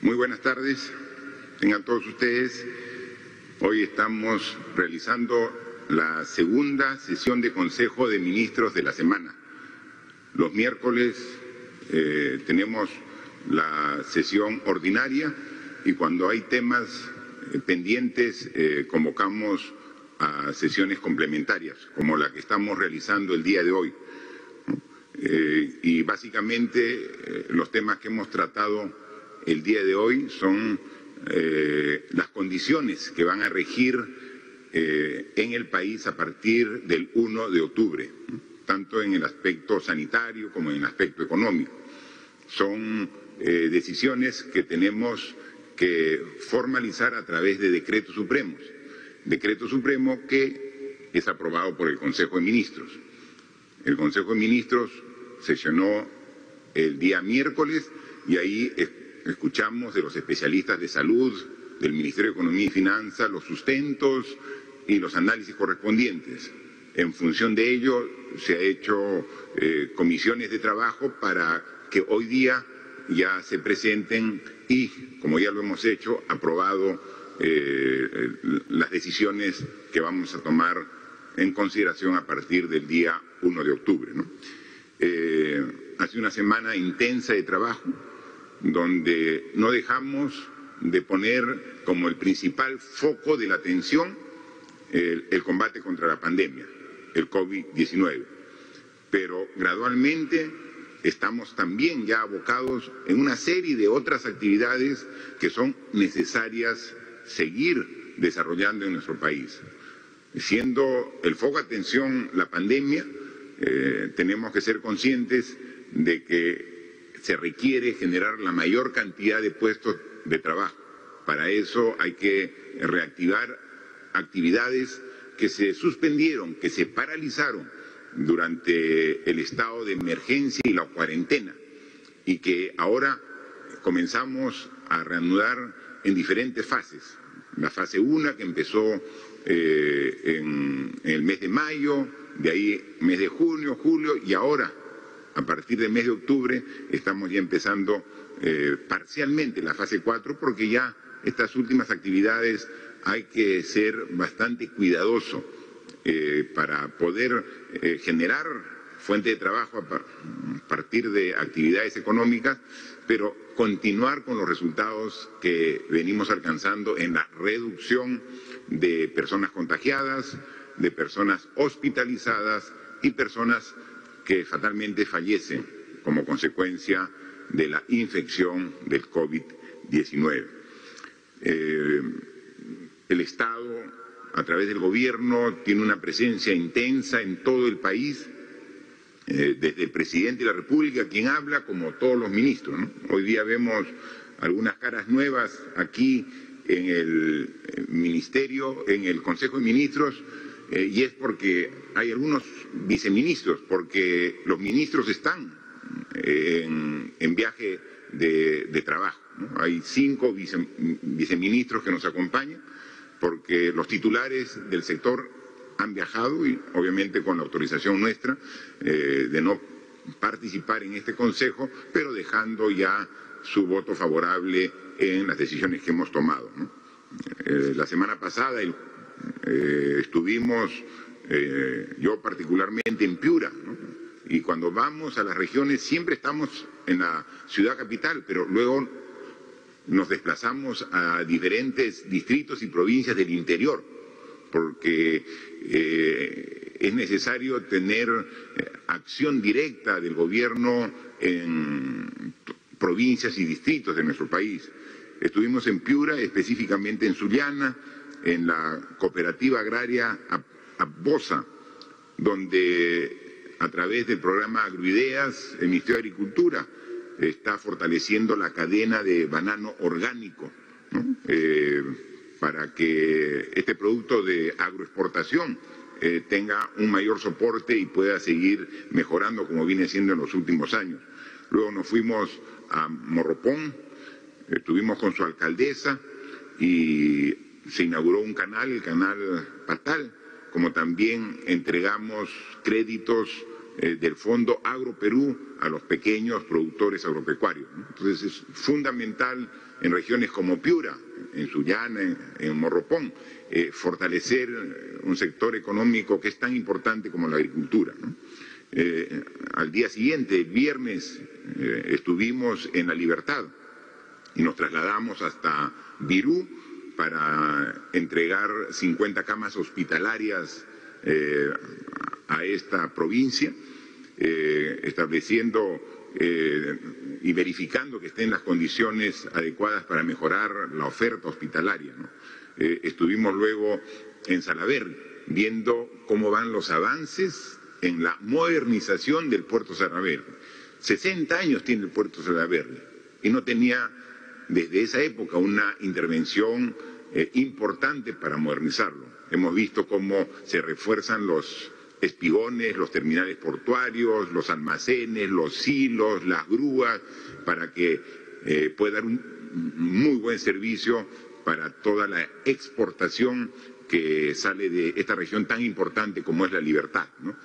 Muy buenas tardes, tengan todos ustedes. Hoy estamos realizando la segunda sesión de Consejo de Ministros de la semana. Los miércoles tenemos la sesión ordinaria y cuando hay temas pendientes convocamos a sesiones complementarias, como la que estamos realizando el día de hoy. Y básicamente los temas que hemos tratado el día de hoy son las condiciones que van a regir en el país a partir del 1 de octubre, tanto en el aspecto sanitario como en el aspecto económico. Son decisiones que tenemos que formalizar a través de decretos supremos. Decreto supremo que es aprobado por el Consejo de Ministros. El Consejo de Ministros sesionó el día miércoles y ahí escuchamos de los especialistas de salud, del Ministerio de Economía y Finanzas, los sustentos y los análisis correspondientes. En función de ello se ha hecho comisiones de trabajo para que hoy día ya se presenten y, como ya lo hemos hecho, aprobado las decisiones que vamos a tomar en consideración a partir del día 1 de octubre, ¿no? Ha sido una semana intensa de trabajo, donde no dejamos de poner como el principal foco de la atención el combate contra la pandemia, el COVID-19. Pero gradualmente estamos también ya abocados en una serie de otras actividades que son necesarias seguir desarrollando en nuestro país. Siendo el foco de atención la pandemia, tenemos que ser conscientes de que se requiere generar la mayor cantidad de puestos de trabajo. Para eso hay que reactivar actividades que se suspendieron, que se paralizaron durante el estado de emergencia y la cuarentena y que ahora comenzamos a reanudar en diferentes fases. La fase 1 que empezó en el mes de mayo, de ahí mes de junio, julio y ahora a partir del mes de octubre estamos ya empezando parcialmente la fase 4 porque ya estas últimas actividades hay que ser bastante cuidadoso para poder generar fuente de trabajo a partir de actividades económicas, pero continuar con los resultados que venimos alcanzando en la reducción de personas contagiadas, de personas hospitalizadas y personas que fatalmente fallecen como consecuencia de la infección del COVID-19. El Estado, a través del Gobierno, tiene una presencia intensa en todo el país, desde el Presidente de la República, quien habla, como todos los ministros, ¿no? Hoy día vemos algunas caras nuevas aquí en el Ministerio, en el Consejo de Ministros, y es porque hay algunos viceministros, porque los ministros están en viaje de trabajo, ¿no? Hay 5 viceministros que nos acompañan, porque los titulares del sector han viajado y obviamente con la autorización nuestra de no participar en este consejo, pero dejando ya su voto favorable en las decisiones que hemos tomado, ¿no? La semana pasada estuvimos, yo particularmente, en Piura, ¿no? Y cuando vamos a las regiones siempre estamos en la ciudad capital, pero luego nos desplazamos a diferentes distritos y provincias del interior, porque es necesario tener acción directa del gobierno en provincias y distritos de nuestro país. Estuvimos en Piura, específicamente en Sullana, en la cooperativa agraria Abosa, donde a través del programa Agroideas, el Ministerio de Agricultura está fortaleciendo la cadena de banano orgánico, ¿no? Para que este producto de agroexportación tenga un mayor soporte y pueda seguir mejorando como viene siendo en los últimos años. Luego nos fuimos a Morropón, estuvimos con su alcaldesa y se inauguró un canal, el canal Patal, como también entregamos créditos del Fondo Agroperú a los pequeños productores agropecuarios, ¿no? Entonces es fundamental en regiones como Piura, en Sullana, en Morropón, fortalecer un sector económico que es tan importante como la agricultura, ¿no? Al día siguiente, el viernes, estuvimos en La Libertad y nos trasladamos hasta Virú para entregar 50 camas hospitalarias a esta provincia, estableciendo y verificando que estén las condiciones adecuadas para mejorar la oferta hospitalaria, ¿no? Estuvimos luego en Salaberry viendo cómo van los avances en la modernización del puerto Salaberry. 60 años tiene el puerto Salaberry y no tenía desde esa época una intervención importante para modernizarlo. Hemos visto cómo se refuerzan los espigones, los terminales portuarios, los almacenes, los silos, las grúas, para que pueda dar un muy buen servicio para toda la exportación que sale de esta región tan importante como es La Libertad, ¿no?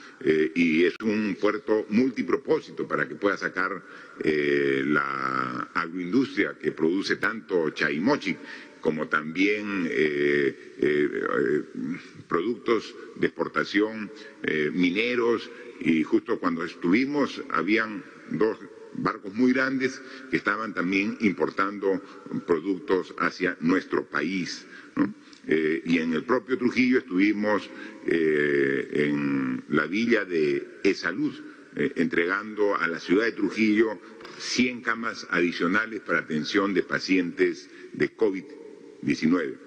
Y es un puerto multipropósito para que pueda sacar la agroindustria que produce tanto chaimochi como también productos de exportación mineros, y justo cuando estuvimos habían dos barcos muy grandes que estaban también importando productos hacia nuestro país, ¿no? Y en el propio Trujillo estuvimos en la villa de E-Salud, entregando a la ciudad de Trujillo 100 camas adicionales para atención de pacientes de COVID-19.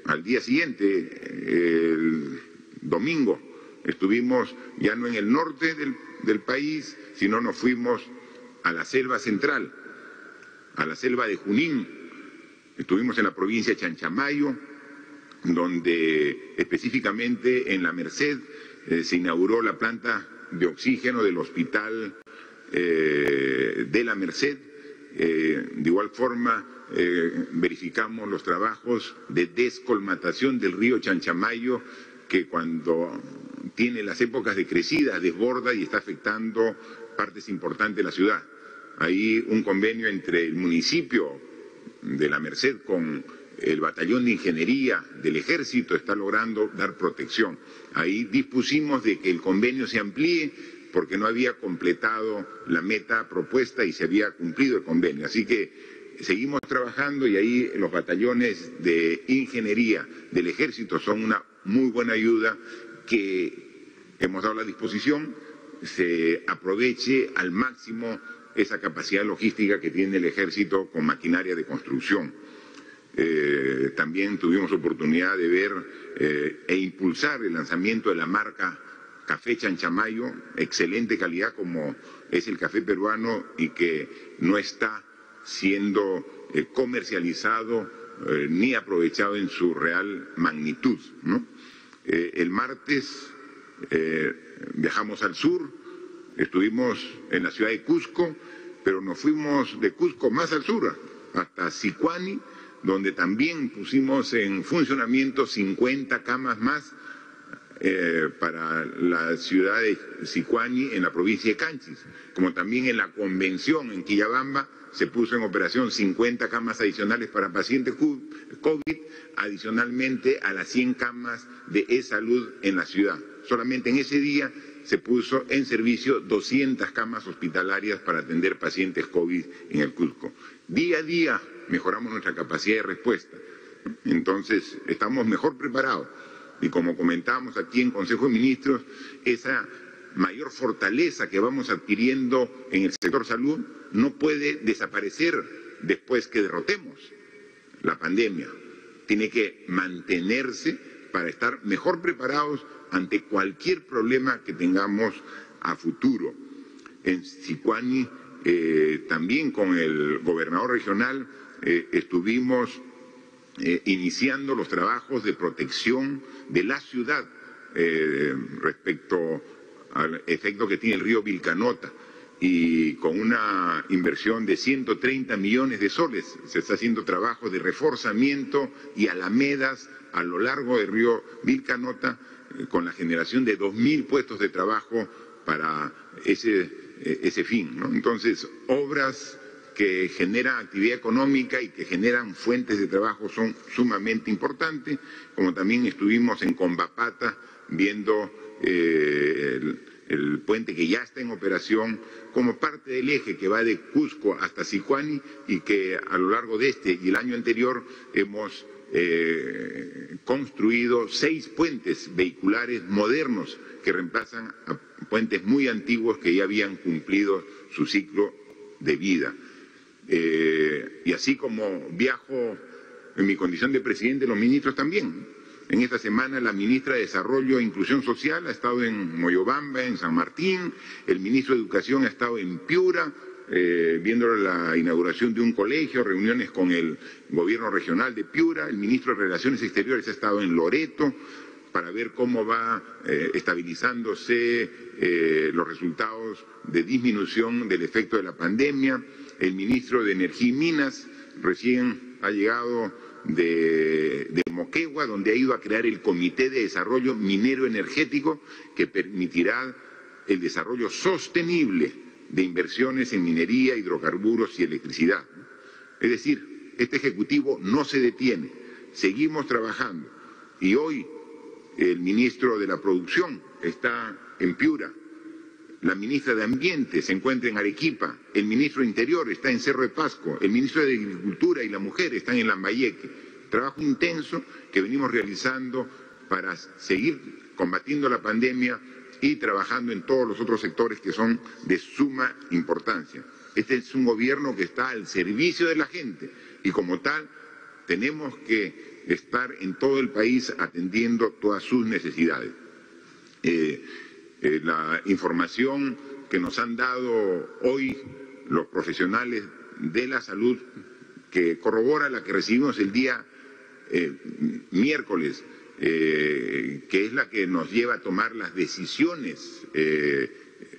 Al día siguiente, el domingo, estuvimos ya no en el norte del país, sino nos fuimos a la selva central, a la selva de Junín. Estuvimos en la provincia de Chanchamayo, donde específicamente en La Merced se inauguró la planta de oxígeno del hospital de La Merced. De igual forma, verificamos los trabajos de descolmatación del río Chanchamayo, que cuando tiene las épocas de crecida desborda y está afectando partes importantes de la ciudad. Hay un convenio entre el municipio de La Merced con el batallón de ingeniería del Ejército, está logrando dar protección. Ahí dispusimos de que el convenio se amplíe porque no había completado la meta propuesta y se había cumplido el convenio. Así que seguimos trabajando y ahí los batallones de ingeniería del Ejército son una muy buena ayuda que hemos dado la disposición, se aproveche al máximo esa capacidad logística que tiene el Ejército con maquinaria de construcción. También tuvimos oportunidad de ver e impulsar el lanzamiento de la marca Café Chanchamayo, excelente calidad como es el café peruano y que no está siendo comercializado ni aprovechado en su real magnitud, ¿no? El martes viajamos al sur, estuvimos en la ciudad de Cusco, pero nos fuimos de Cusco más al sur, hasta Sicuani, donde también pusimos en funcionamiento 50 camas más para la ciudad de Sicuani en la provincia de Canchis, como también en la convención en Quillabamba se puso en operación 50 camas adicionales para pacientes COVID, adicionalmente a las 100 camas de E-Salud en la ciudad. Solamente en ese día se puso en servicio 200 camas hospitalarias para atender pacientes COVID en el Cusco. Día a día mejoramos nuestra capacidad de respuesta. Entonces, estamos mejor preparados. Y como comentábamos aquí en Consejo de Ministros, esa mayor fortaleza que vamos adquiriendo en el sector salud no puede desaparecer después que derrotemos la pandemia. Tiene que mantenerse para estar mejor preparados ante cualquier problema que tengamos a futuro. En Sicuani, también con el gobernador regional, estuvimos iniciando los trabajos de protección de la ciudad respecto al efecto que tiene el río Vilcanota, y con una inversión de 130 millones de soles se está haciendo trabajo de reforzamiento y alamedas a lo largo del río Vilcanota con la generación de 2.000 puestos de trabajo para ese fin, ¿no? Entonces, obras que generan actividad económica y que generan fuentes de trabajo son sumamente importantes, como también estuvimos en Combapata viendo el puente que ya está en operación como parte del eje que va de Cusco hasta Sihuani y que a lo largo de este y el año anterior hemos construido 6 puentes vehiculares modernos que reemplazan a puentes muy antiguos que ya habían cumplido su ciclo de vida. Y así como viajo en mi condición de presidente, los ministros también. En esta semana la ministra de Desarrollo e Inclusión Social ha estado en Moyobamba, en San Martín, el ministro de Educación ha estado en Piura, viendo la inauguración de un colegio, reuniones con el gobierno regional de Piura, el ministro de Relaciones Exteriores ha estado en Loreto para ver cómo va estabilizándose los resultados de disminución del efecto de la pandemia, el ministro de Energía y Minas recién ha llegado de Moquegua, donde ha ido a crear el Comité de Desarrollo Minero Energético que permitirá el desarrollo sostenible de inversiones en minería, hidrocarburos y electricidad. Es decir, este Ejecutivo no se detiene, seguimos trabajando y hoy el ministro de la Producción está en Piura, la ministra de Ambiente se encuentra en Arequipa, el ministro de Interior está en Cerro de Pasco, el ministro de Agricultura y la Mujer están en Lambayeque. Trabajo intenso que venimos realizando para seguir combatiendo la pandemia y trabajando en todos los otros sectores que son de suma importancia. Este es un gobierno que está al servicio de la gente y como tal tenemos que estar en todo el país atendiendo todas sus necesidades. La información que nos han dado hoy los profesionales de la salud, que corrobora la que recibimos el día miércoles, que es la que nos lleva a tomar las decisiones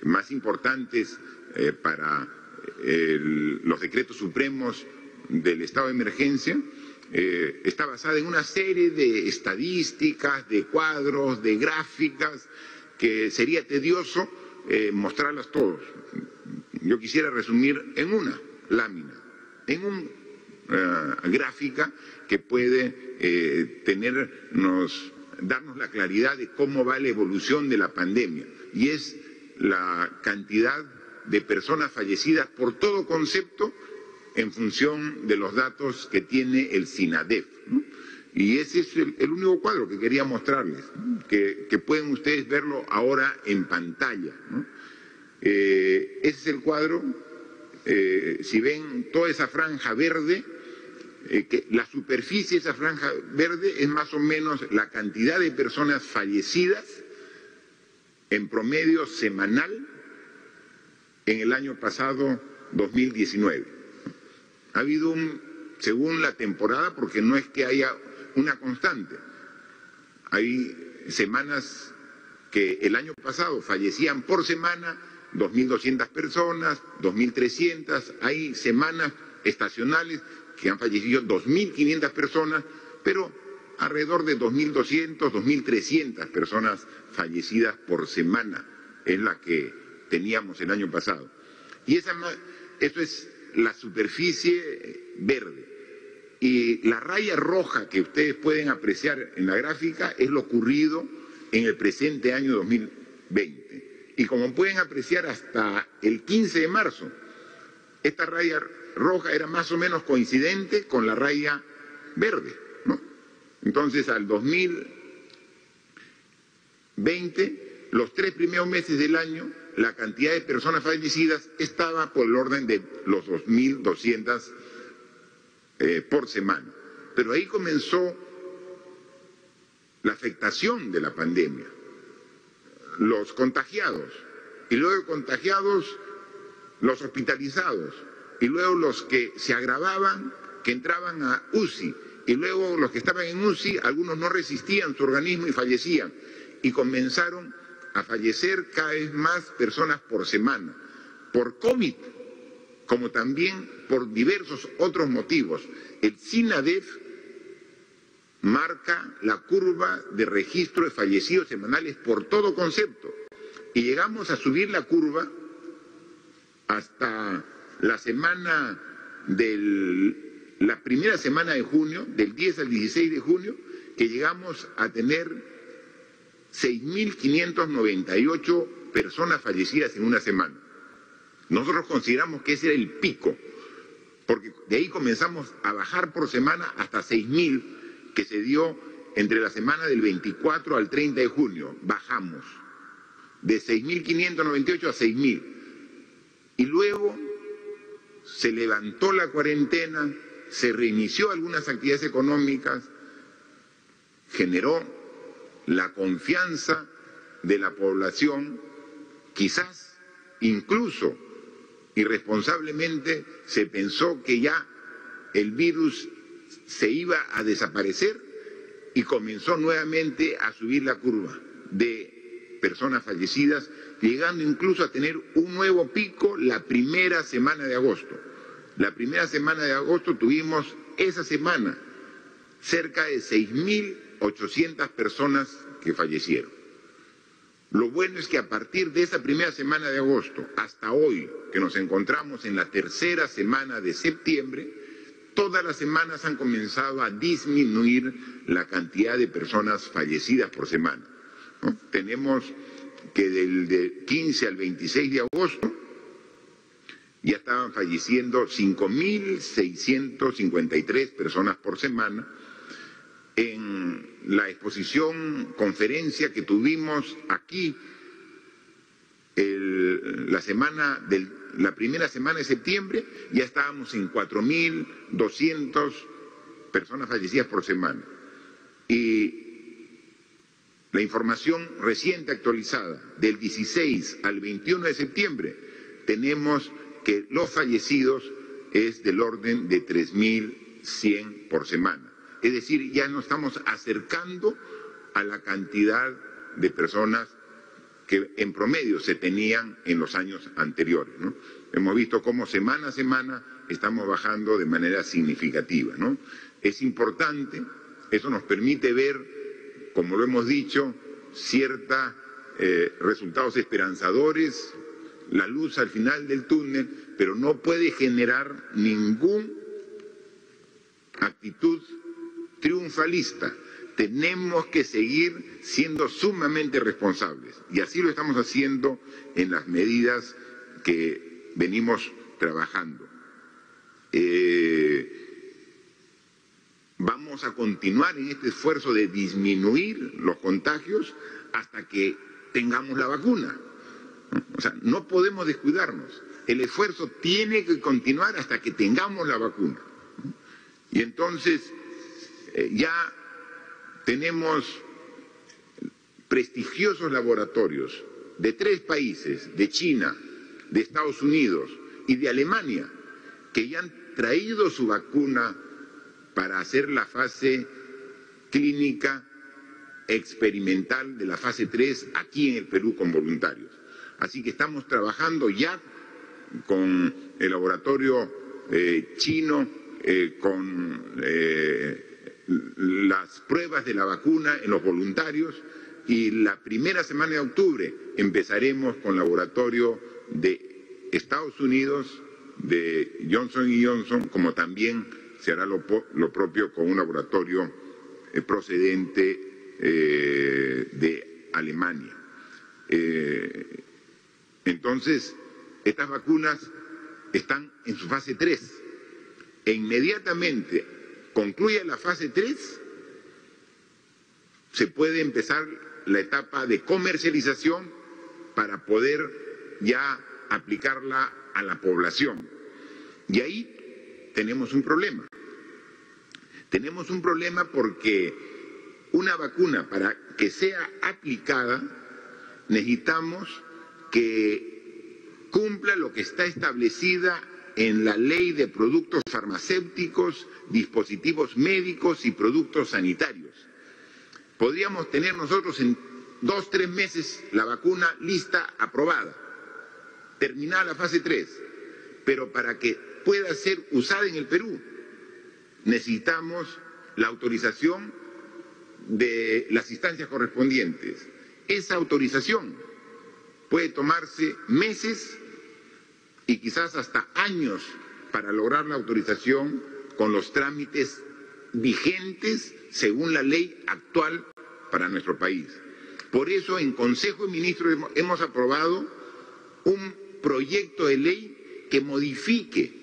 más importantes para los decretos supremos del estado de emergencia, está basada en una serie de estadísticas, de cuadros, de gráficas, que sería tedioso mostrarlas todos. Yo quisiera resumir en una lámina, en una gráfica que puede darnos la claridad de cómo va la evolución de la pandemia, y es la cantidad de personas fallecidas por todo concepto en función de los datos que tiene el SINADEF, ¿no? Y ese es el único cuadro que quería mostrarles, ¿no? que pueden ustedes verlo ahora en pantalla, ¿no? Ese es el cuadro, si ven toda esa franja verde, que la superficie de esa franja verde es más o menos la cantidad de personas fallecidas en promedio semanal en el año pasado 2019. Ha habido según la temporada, porque no es que haya una constante. Hay semanas que el año pasado fallecían por semana 2.200 personas, 2.300, hay semanas estacionales que han fallecido 2.500 personas, pero alrededor de 2.200, 2.300 personas fallecidas por semana es la que teníamos el año pasado. Y eso es la superficie verde. Y la raya roja que ustedes pueden apreciar en la gráfica es lo ocurrido en el presente año 2020. Y como pueden apreciar hasta el 15 de marzo, esta raya roja era más o menos coincidente con la raya verde, ¿no? Entonces al 2020, los 3 primeros meses del año, la cantidad de personas fallecidas estaba por el orden de los 2.200 por semana. Pero ahí comenzó la afectación de la pandemia, los contagiados, y luego de contagiados, los hospitalizados, y luego los que se agravaban, que entraban a UCI, y luego los que estaban en UCI, algunos no resistían su organismo y fallecían, y comenzaron a fallecer cada vez más personas por semana, por COVID, como también por diversos otros motivos. El SINADEF marca la curva de registro de fallecidos semanales por todo concepto. Y llegamos a subir la curva hasta la primera semana de junio, del 10 al 16 de junio, que llegamos a tener 6.598 personas fallecidas en una semana. Nosotros consideramos que ese era el pico, porque de ahí comenzamos a bajar por semana hasta 6.000, que se dio entre la semana del 24 al 30 de junio. Bajamos de 6.598 a 6.000. Y luego se levantó la cuarentena, se reinició algunas actividades económicas, generó la confianza de la población, quizás incluso irresponsablemente se pensó que ya el virus se iba a desaparecer y comenzó nuevamente a subir la curva de personas fallecidas, llegando incluso a tener un nuevo pico la primera semana de agosto. La primera semana de agosto tuvimos esa semana cerca de 6.800 personas que fallecieron. Lo bueno es que a partir de esa primera semana de agosto hasta hoy, que nos encontramos en la tercera semana de septiembre, todas las semanas han comenzado a disminuir la cantidad de personas fallecidas por semana, ¿no? Tenemos que del 15 al 26 de agosto ya estaban falleciendo 5.653 personas por semana. En la exposición, conferencia que tuvimos aquí la primera semana de septiembre, ya estábamos en 4.200 personas fallecidas por semana. Y la información reciente actualizada, del 16 al 21 de septiembre, tenemos que los fallecidos es del orden de 3.100 por semana. Es decir, ya nos estamos acercando a la cantidad de personas que en promedio se tenían en los años anteriores, ¿no? Hemos visto cómo semana a semana estamos bajando de manera significativa, ¿no? Es importante, eso nos permite ver, como lo hemos dicho, ciertos resultados esperanzadores, la luz al final del túnel, pero no puede generar ninguna actitud triunfalista. Tenemos que seguir siendo sumamente responsables y así lo estamos haciendo en las medidas que venimos trabajando. Vamos a continuar en este esfuerzo de disminuir los contagios hasta que tengamos la vacuna. O sea, no podemos descuidarnos. El esfuerzo tiene que continuar hasta que tengamos la vacuna. Y entonces ya tenemos prestigiosos laboratorios de 3 países, de China, de Estados Unidos y de Alemania, que ya han traído su vacuna para hacer la fase clínica experimental de la fase 3 aquí en el Perú con voluntarios. Así que estamos trabajando ya con el laboratorio chino, con las pruebas de la vacuna en los voluntarios, y la primera semana de octubre empezaremos con laboratorio de Estados Unidos, de Johnson & Johnson, como también se hará lo propio con un laboratorio procedente de Alemania. Entonces, estas vacunas están en su fase 3. E inmediatamente concluya la fase 3, se puede empezar la etapa de comercialización para poder ya aplicarla a la población. Y ahí tenemos un problema. Tenemos un problema porque una vacuna, para que sea aplicada, necesitamos que cumpla lo que está establecida en la Ley de Productos Farmacéuticos, Dispositivos Médicos y Productos Sanitarios. Podríamos tener nosotros en 2 o 3 meses la vacuna lista, aprobada, terminada la fase 3, pero para que pueda ser usada en el Perú necesitamos la autorización de las instancias correspondientes. Esa autorización puede tomarse meses y quizás hasta años para lograr la autorización con los trámites vigentes según la ley actual para nuestro país. Por eso en Consejo de Ministros hemos aprobado un proyecto de ley que modifique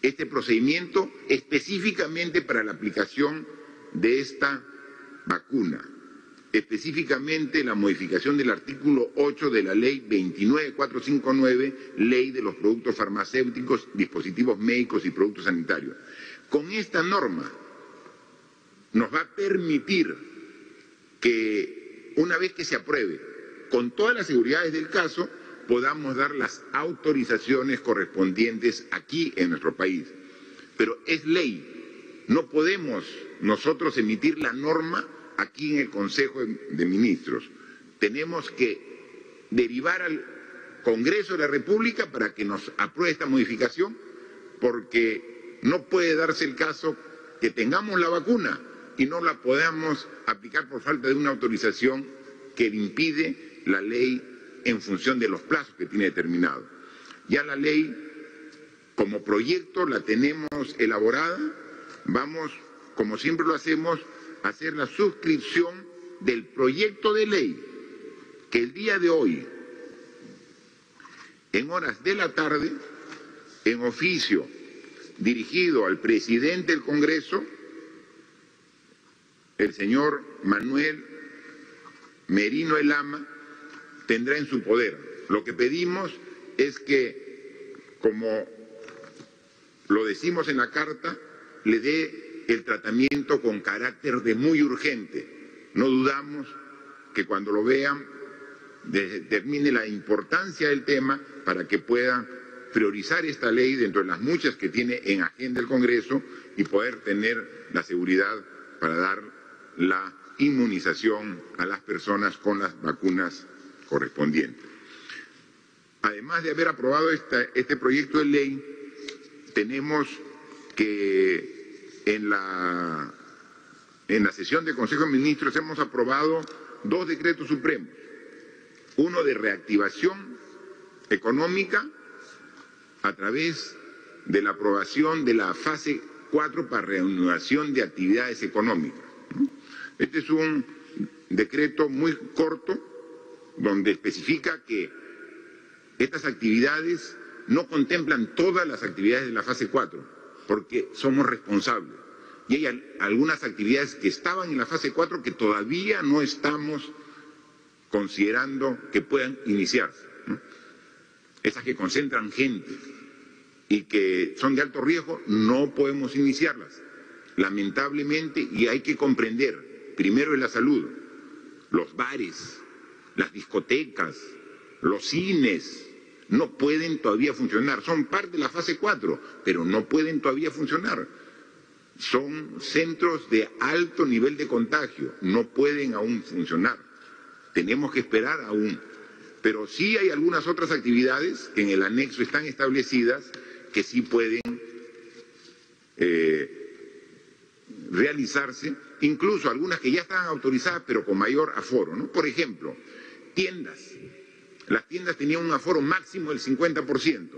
este procedimiento específicamente para la aplicación de esta vacuna, específicamente la modificación del artículo 8 de la ley 29459, ley de los productos farmacéuticos, dispositivos médicos y productos sanitarios. Con esta norma nos va a permitir que una vez que se apruebe, con todas las seguridades del caso, podamos dar las autorizaciones correspondientes aquí en nuestro país. Pero es ley, no podemos nosotros emitir la norma aquí en el Consejo de Ministros. Tenemos que derivar al Congreso de la República para que nos apruebe esta modificación, porque no puede darse el caso que tengamos la vacuna y no la podamos aplicar por falta de una autorización que le impide la ley en función de los plazos que tiene determinado. Ya la ley como proyecto la tenemos elaborada, vamos, como siempre lo hacemos, a hacer la suscripción del proyecto de ley que el día de hoy, en horas de la tarde, en oficio dirigido al presidente del Congreso, el señor Manuel Merino Elama, tendrá en su poder. Lo que pedimos es que, como lo decimos en la carta, le dé el tratamiento con carácter de muy urgente. No dudamos que cuando lo vean determine la importancia del tema para que puedan priorizar esta ley dentro de las muchas que tiene en agenda el Congreso y poder tener la seguridad para dar la inmunización a las personas con las vacunas correspondientes. Además de haber aprobado este proyecto de ley, tenemos que en la sesión del Consejo de Ministros hemos aprobado 2 decretos supremos, uno de reactivación económica a través de la aprobación de la fase 4 para reanudación de actividades económicas. Este es un decreto muy corto donde especifica que estas actividades no contemplan todas las actividades de la fase 4 porque somos responsables y hay algunas actividades que estaban en la fase 4 que todavía no estamos considerando que puedan iniciarse, ¿no? Esas que concentran gente y que son de alto riesgo no podemos iniciarlas, lamentablemente, y hay que comprender, primero es la salud, los bares, las discotecas, los cines, no pueden todavía funcionar, son parte de la fase 4, pero no pueden todavía funcionar. Son centros de alto nivel de contagio, no pueden aún funcionar. Tenemos que esperar aún. Pero sí hay algunas otras actividades que en el anexo están establecidas que sí pueden realizarse, incluso algunas que ya están autorizadas pero con mayor aforo, ¿no? Por ejemplo, tiendas. Las tiendas tenían un aforo máximo del 50%.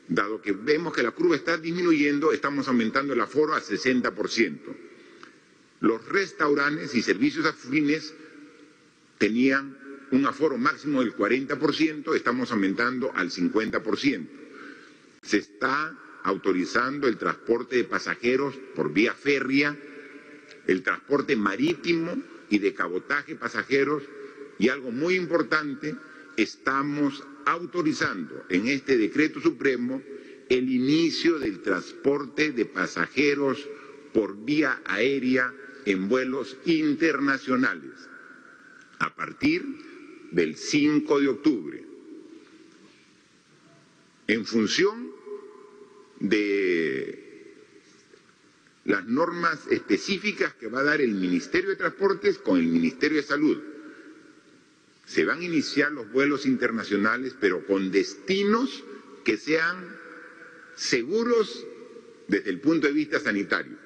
Dado que vemos que la curva está disminuyendo, estamos aumentando el aforo al 60%. Los restaurantes y servicios afines tenían un aforo máximo del 40%, estamos aumentando al 50%. Se está autorizando el transporte de pasajeros por vía férrea, el transporte marítimo y de cabotaje pasajeros, y algo muy importante, estamos autorizando en este decreto supremo el inicio del transporte de pasajeros por vía aérea en vuelos internacionales a partir del 5 de octubre. En función de las normas específicas que va a dar el Ministerio de Transportes con el Ministerio de Salud. Se van a iniciar los vuelos internacionales, pero con destinos que sean seguros desde el punto de vista sanitario.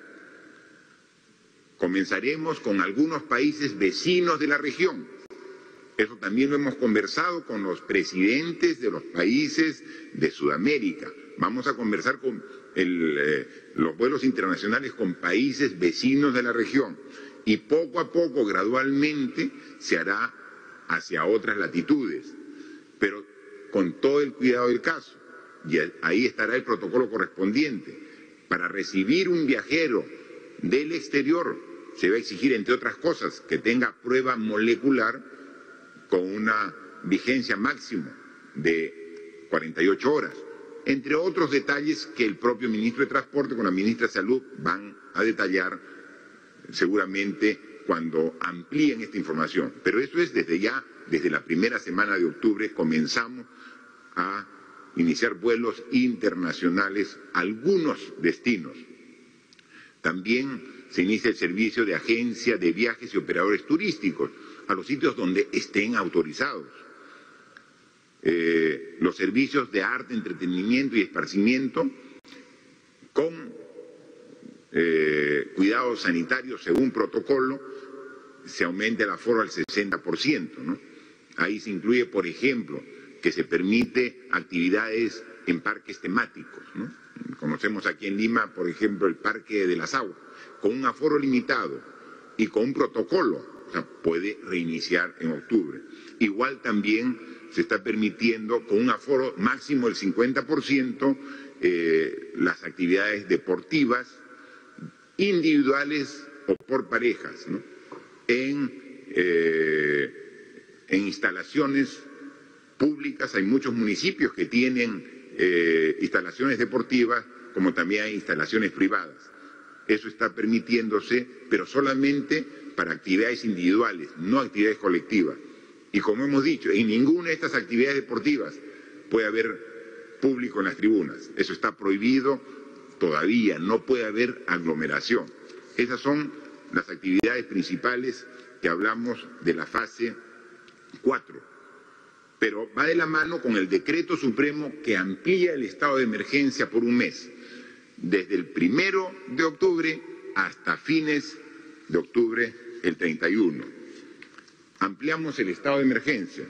Comenzaremos con algunos países vecinos de la región. Eso también lo hemos conversado con los presidentes de los países de Sudamérica. Vamos a conversar con los vuelos internacionales con países vecinos de la región. Y poco a poco, gradualmente, se hará hacia otras latitudes, pero con todo el cuidado del caso. Y ahí estará el protocolo correspondiente. Para recibir un viajero del exterior se va a exigir, entre otras cosas, que tenga prueba molecular con una vigencia máxima de 48 horas, entre otros detalles que el propio ministro de Transporte con la ministra de Salud van a detallar seguramente cuando amplíen esta información. Pero eso es desde ya, desde la primera semana de octubre, comenzamos a iniciar vuelos internacionales a algunos destinos. También se inicia el servicio de agencia de viajes y operadores turísticos a los sitios donde estén autorizados. Los servicios de arte, entretenimiento y esparcimiento con cuidados sanitarios según protocolo, se aumenta el aforo al 60%, ¿no? Ahí se incluye, por ejemplo, que se permite actividades en parques temáticos, ¿no? Conocemos aquí en Lima, por ejemplo, el Parque de las Aguas, con un aforo limitado y con un protocolo, o sea, puede reiniciar en octubre. Igual también se está permitiendo con un aforo máximo del 50% las actividades deportivas individuales o por parejas, ¿no? En instalaciones públicas. Hay muchos municipios que tienen instalaciones deportivas, como también hay instalaciones privadas. Eso está permitiéndose, pero solamente para actividades individuales, no actividades colectivas. Y como hemos dicho, en ninguna de estas actividades deportivas puede haber público en las tribunas. Eso está prohibido todavía, no puede haber aglomeración. Esas son las actividades principales que hablamos de la fase 4. Pero va de la mano con el decreto supremo que amplía el estado de emergencia por un mes, desde el 1 de octubre hasta fines de octubre, el 31. Ampliamos el estado de emergencia.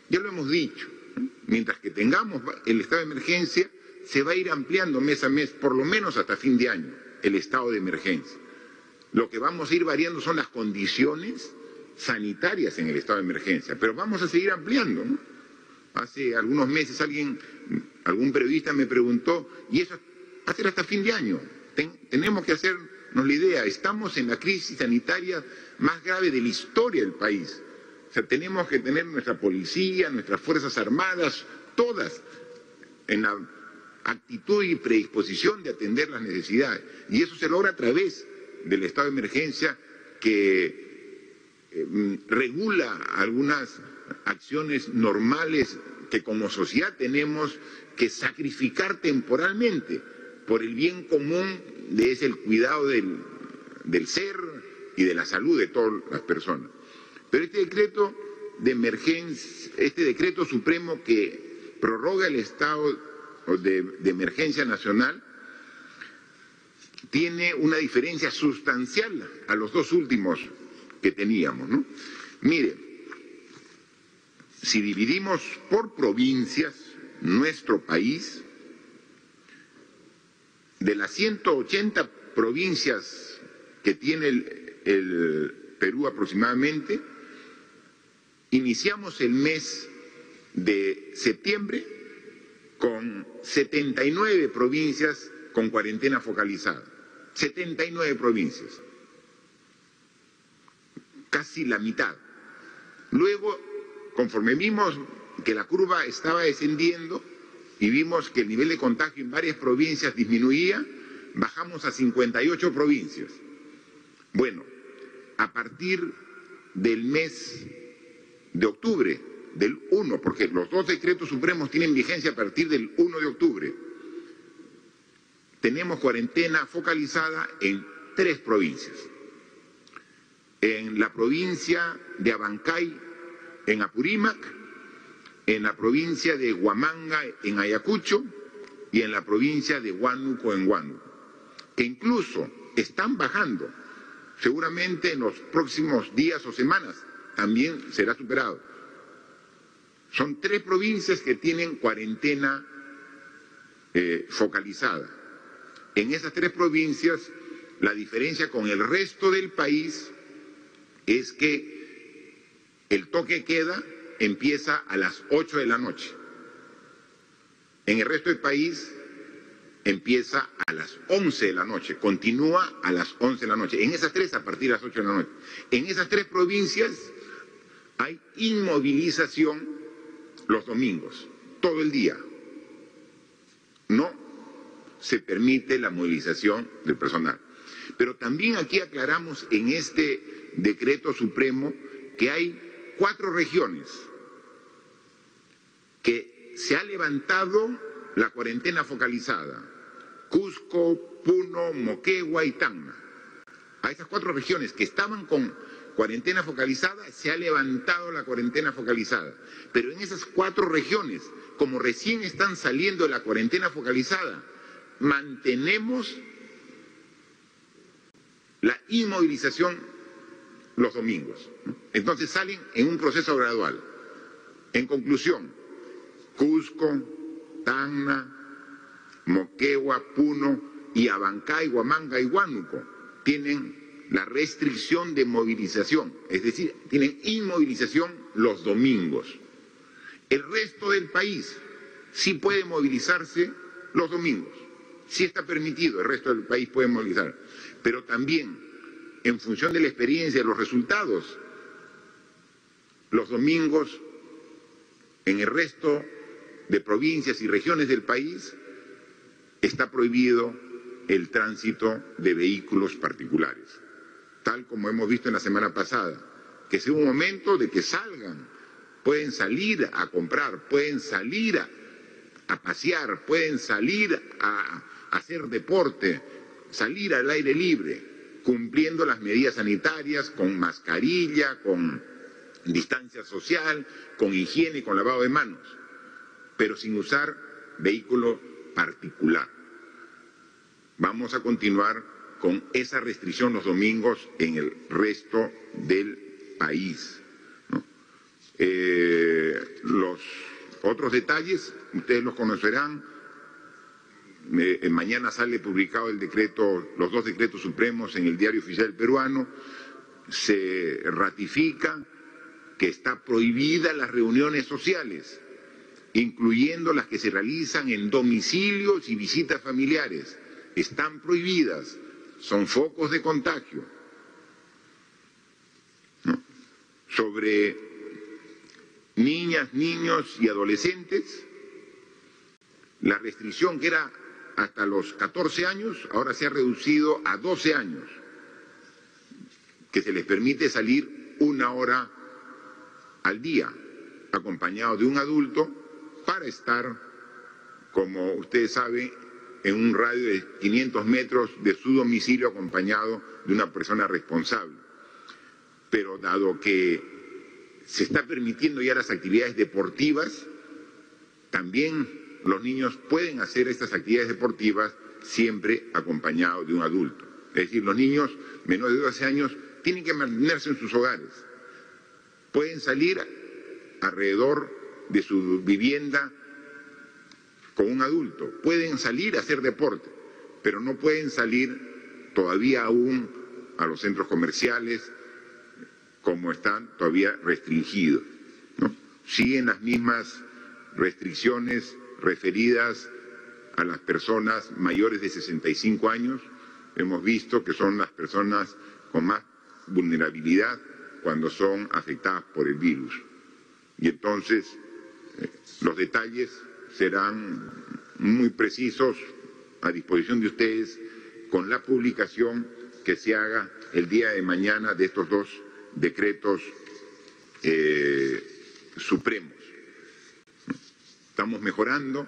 Ya lo hemos dicho, ¿no? Mientras que tengamos el estado de emergencia, se va a ir ampliando mes a mes, por lo menos hasta fin de año, el estado de emergencia. Lo que vamos a ir variando son las condiciones sanitarias en el estado de emergencia, pero vamos a seguir ampliando, ¿no? Hace algunos meses algún periodista me preguntó, ¿y eso va a ser hasta fin de año? Tenemos que hacernos la idea, estamos en la crisis sanitaria más grave de la historia del país. O sea, tenemos que tener nuestra policía, nuestras fuerzas armadas, todas en la actitud y predisposición de atender las necesidades. Y eso se logra a través del estado de emergencia que regula algunas acciones normales que como sociedad tenemos que sacrificar temporalmente por el bien común es el cuidado del ser y de la salud de todas las personas. Pero este decreto de emergencia, este decreto supremo que prorroga el estado de emergencia nacional, tiene una diferencia sustancial a los dos últimos que teníamos, ¿no? Mire, si dividimos por provincias nuestro país, de las 180 provincias que tiene el Perú aproximadamente, iniciamos el mes de septiembre con 79 provincias con cuarentena focalizada. 79 provincias. Casi la mitad. Luego, conforme vimos que la curva estaba descendiendo y vimos que el nivel de contagio en varias provincias disminuía, bajamos a 58 provincias. Bueno, a partir del mes de octubre, del 1, porque los dos decretos supremos tienen vigencia a partir del 1 de octubre, tenemos cuarentena focalizada en 3 provincias. En la provincia de Abancay, en Apurímac, en la provincia de Huamanga, en Ayacucho, y en la provincia de Huánuco, en Huánuco, que incluso están bajando Seguramente en los próximos días o semanas también será superado. Son 3 provincias que tienen cuarentena focalizada. En esas 3 provincias, la diferencia con el resto del país es que el toque de queda empieza a las 8 de la noche. En el resto del país empieza a las 11 de la noche, continúa a las 11 de la noche. En esas 3 a partir de las 8 de la noche. En esas 3 provincias hay inmovilización los domingos, todo el día. No se permite la movilización del personal. Pero también aquí aclaramos en este decreto supremo que hay 4 regiones que se ha levantado la cuarentena focalizada: Cusco, Puno, Moquegua y Tacna. A esas 4 regiones que estaban con cuarentena focalizada se ha levantado la cuarentena focalizada. Pero en esas 4 regiones, como recién están saliendo de la cuarentena focalizada, mantenemos la inmovilización los domingos. Entonces salen en un proceso gradual. En conclusión, Cusco, Tacna, Moquegua, Puno y Abancay, Huamanga y Huánuco tienen la restricción de movilización, es decir, tienen inmovilización los domingos. El resto del país sí puede movilizarse los domingos, sí está permitido, el resto del país puede movilizar, pero también en función de la experiencia, de los resultados, los domingos en el resto de provincias y regiones del país está prohibido el tránsito de vehículos particulares, tal como hemos visto en la semana pasada, que sea un momento de que salgan, pueden salir a comprar, pueden salir a pasear, pueden salir a hacer deporte, salir al aire libre, cumpliendo las medidas sanitarias, con mascarilla, con distancia social, con higiene, con lavado de manos, pero sin usar vehículo particular. Vamos a continuar con esa restricción los domingos en el resto del país, ¿no? Los otros detalles, ustedes los conocerán. Mañana sale publicado el decreto, los 2 decretos supremos en el Diario Oficial Peruano. Se ratifica que está prohibida las reuniones sociales, incluyendo las que se realizan en domicilios y visitas familiares. Están prohibidas, son focos de contagio. ¿No? Sobre niñas, niños y adolescentes, la restricción que era hasta los 14 años, ahora se ha reducido a 12 años, que se les permite salir 1 hora al día, acompañado de un adulto, para estar, como ustedes saben, en un radio de 500 metros de su domicilio, acompañado de una persona responsable. Pero dado que se está permitiendo ya las actividades deportivas, también los niños pueden hacer estas actividades deportivas siempre acompañados de un adulto. Es decir, los niños menores de 12 años tienen que mantenerse en sus hogares. Pueden salir alrededor de su vivienda con un adulto, pueden salir a hacer deporte, pero no pueden salir todavía aún a los centros comerciales, como están todavía restringidos, ¿no? Siguen las mismas restricciones referidas a las personas mayores de 65 años. Hemos visto que son las personas con más vulnerabilidad cuando son afectadas por el virus. Y entonces los detalles serán muy precisos a disposición de ustedes con la publicación que se haga el día de mañana de estos 2 decretos supremos. Estamos mejorando,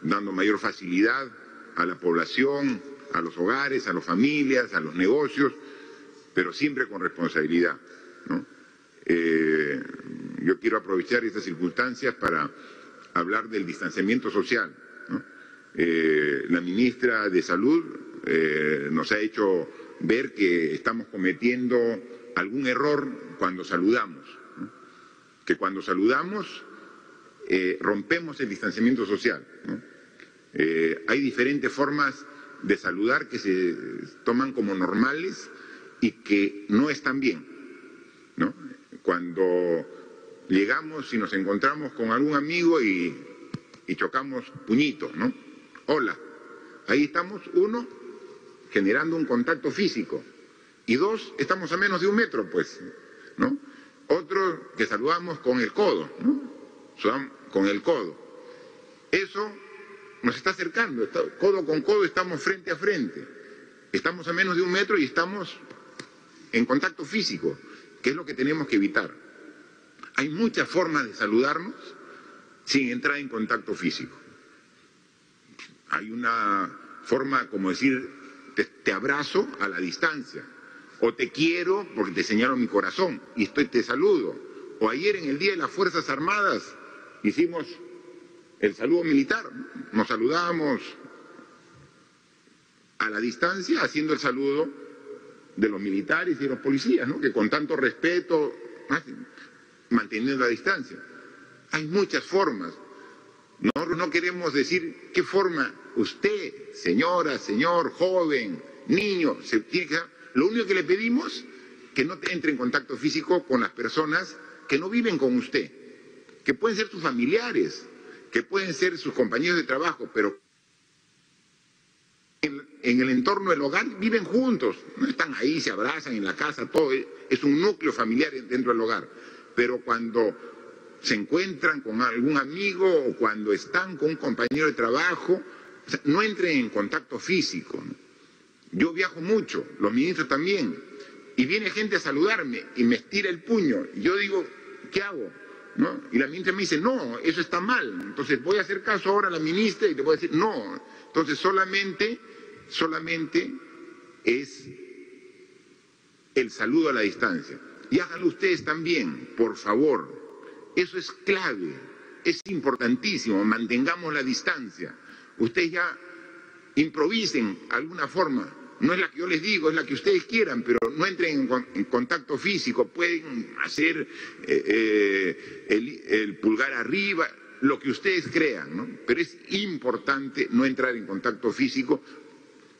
dando mayor facilidad a la población, a los hogares, a las familias, a los negocios, pero siempre con responsabilidad, ¿no? Yo quiero aprovechar estas circunstancias para hablar del distanciamiento social, ¿no? La ministra de Salud nos ha hecho ver que estamos cometiendo algún error cuando saludamos, ¿no? Que cuando saludamos rompemos el distanciamiento social, ¿no? Hay diferentes formas de saludar que se toman como normales y que no están bien, ¿no? Cuando llegamos y nos encontramos con algún amigo y chocamos puñitos, ¿no? Hola. Ahí estamos, uno, generando un contacto físico, y dos, estamos a menos de 1 metro, pues, ¿no? Otro, que saludamos con el codo, ¿no? Con el codo. Eso nos está acercando, codo con codo estamos frente a frente. Estamos a menos de 1 metro y estamos en contacto físico, que es lo que tenemos que evitar. Hay muchas formas de saludarnos sin entrar en contacto físico. Hay una forma como decir, te abrazo a la distancia, o te quiero porque te señalo mi corazón y te saludo. O ayer en el Día de las Fuerzas Armadas hicimos el saludo militar, nos saludamos a la distancia haciendo el saludo de los militares y de los policías, ¿no? Que con tanto respeto hacen, manteniendo la distancia. Hay muchas formas. Nosotros no queremos decir qué forma usted, señora, señor, joven, niño, se tiene que... Lo único que le pedimos que no entre en contacto físico con las personas que no viven con usted, que pueden ser sus familiares, que pueden ser sus compañeros de trabajo, pero en el entorno del hogar viven juntos, no están ahí, se abrazan en la casa, todo es un núcleo familiar dentro del hogar. Pero cuando se encuentran con algún amigo o cuando están con un compañero de trabajo, o sea, no entren en contacto físico, ¿no? Yo viajo mucho, los ministros también, y viene gente a saludarme y me estira el puño, y yo digo, ¿qué hago? ¿No? Y la ministra me dice, no, eso está mal. Entonces voy a hacer caso ahora a la ministra y te voy a decir, no. Entonces solamente es el saludo a la distancia. Y háganlo ustedes también, por favor. Eso es clave, es importantísimo, mantengamos la distancia. Ustedes ya improvisen alguna forma, no es la que yo les digo, es la que ustedes quieran, pero no entren en contacto físico, pueden hacer el pulgar arriba, lo que ustedes crean, ¿no? Pero es importante no entrar en contacto físico.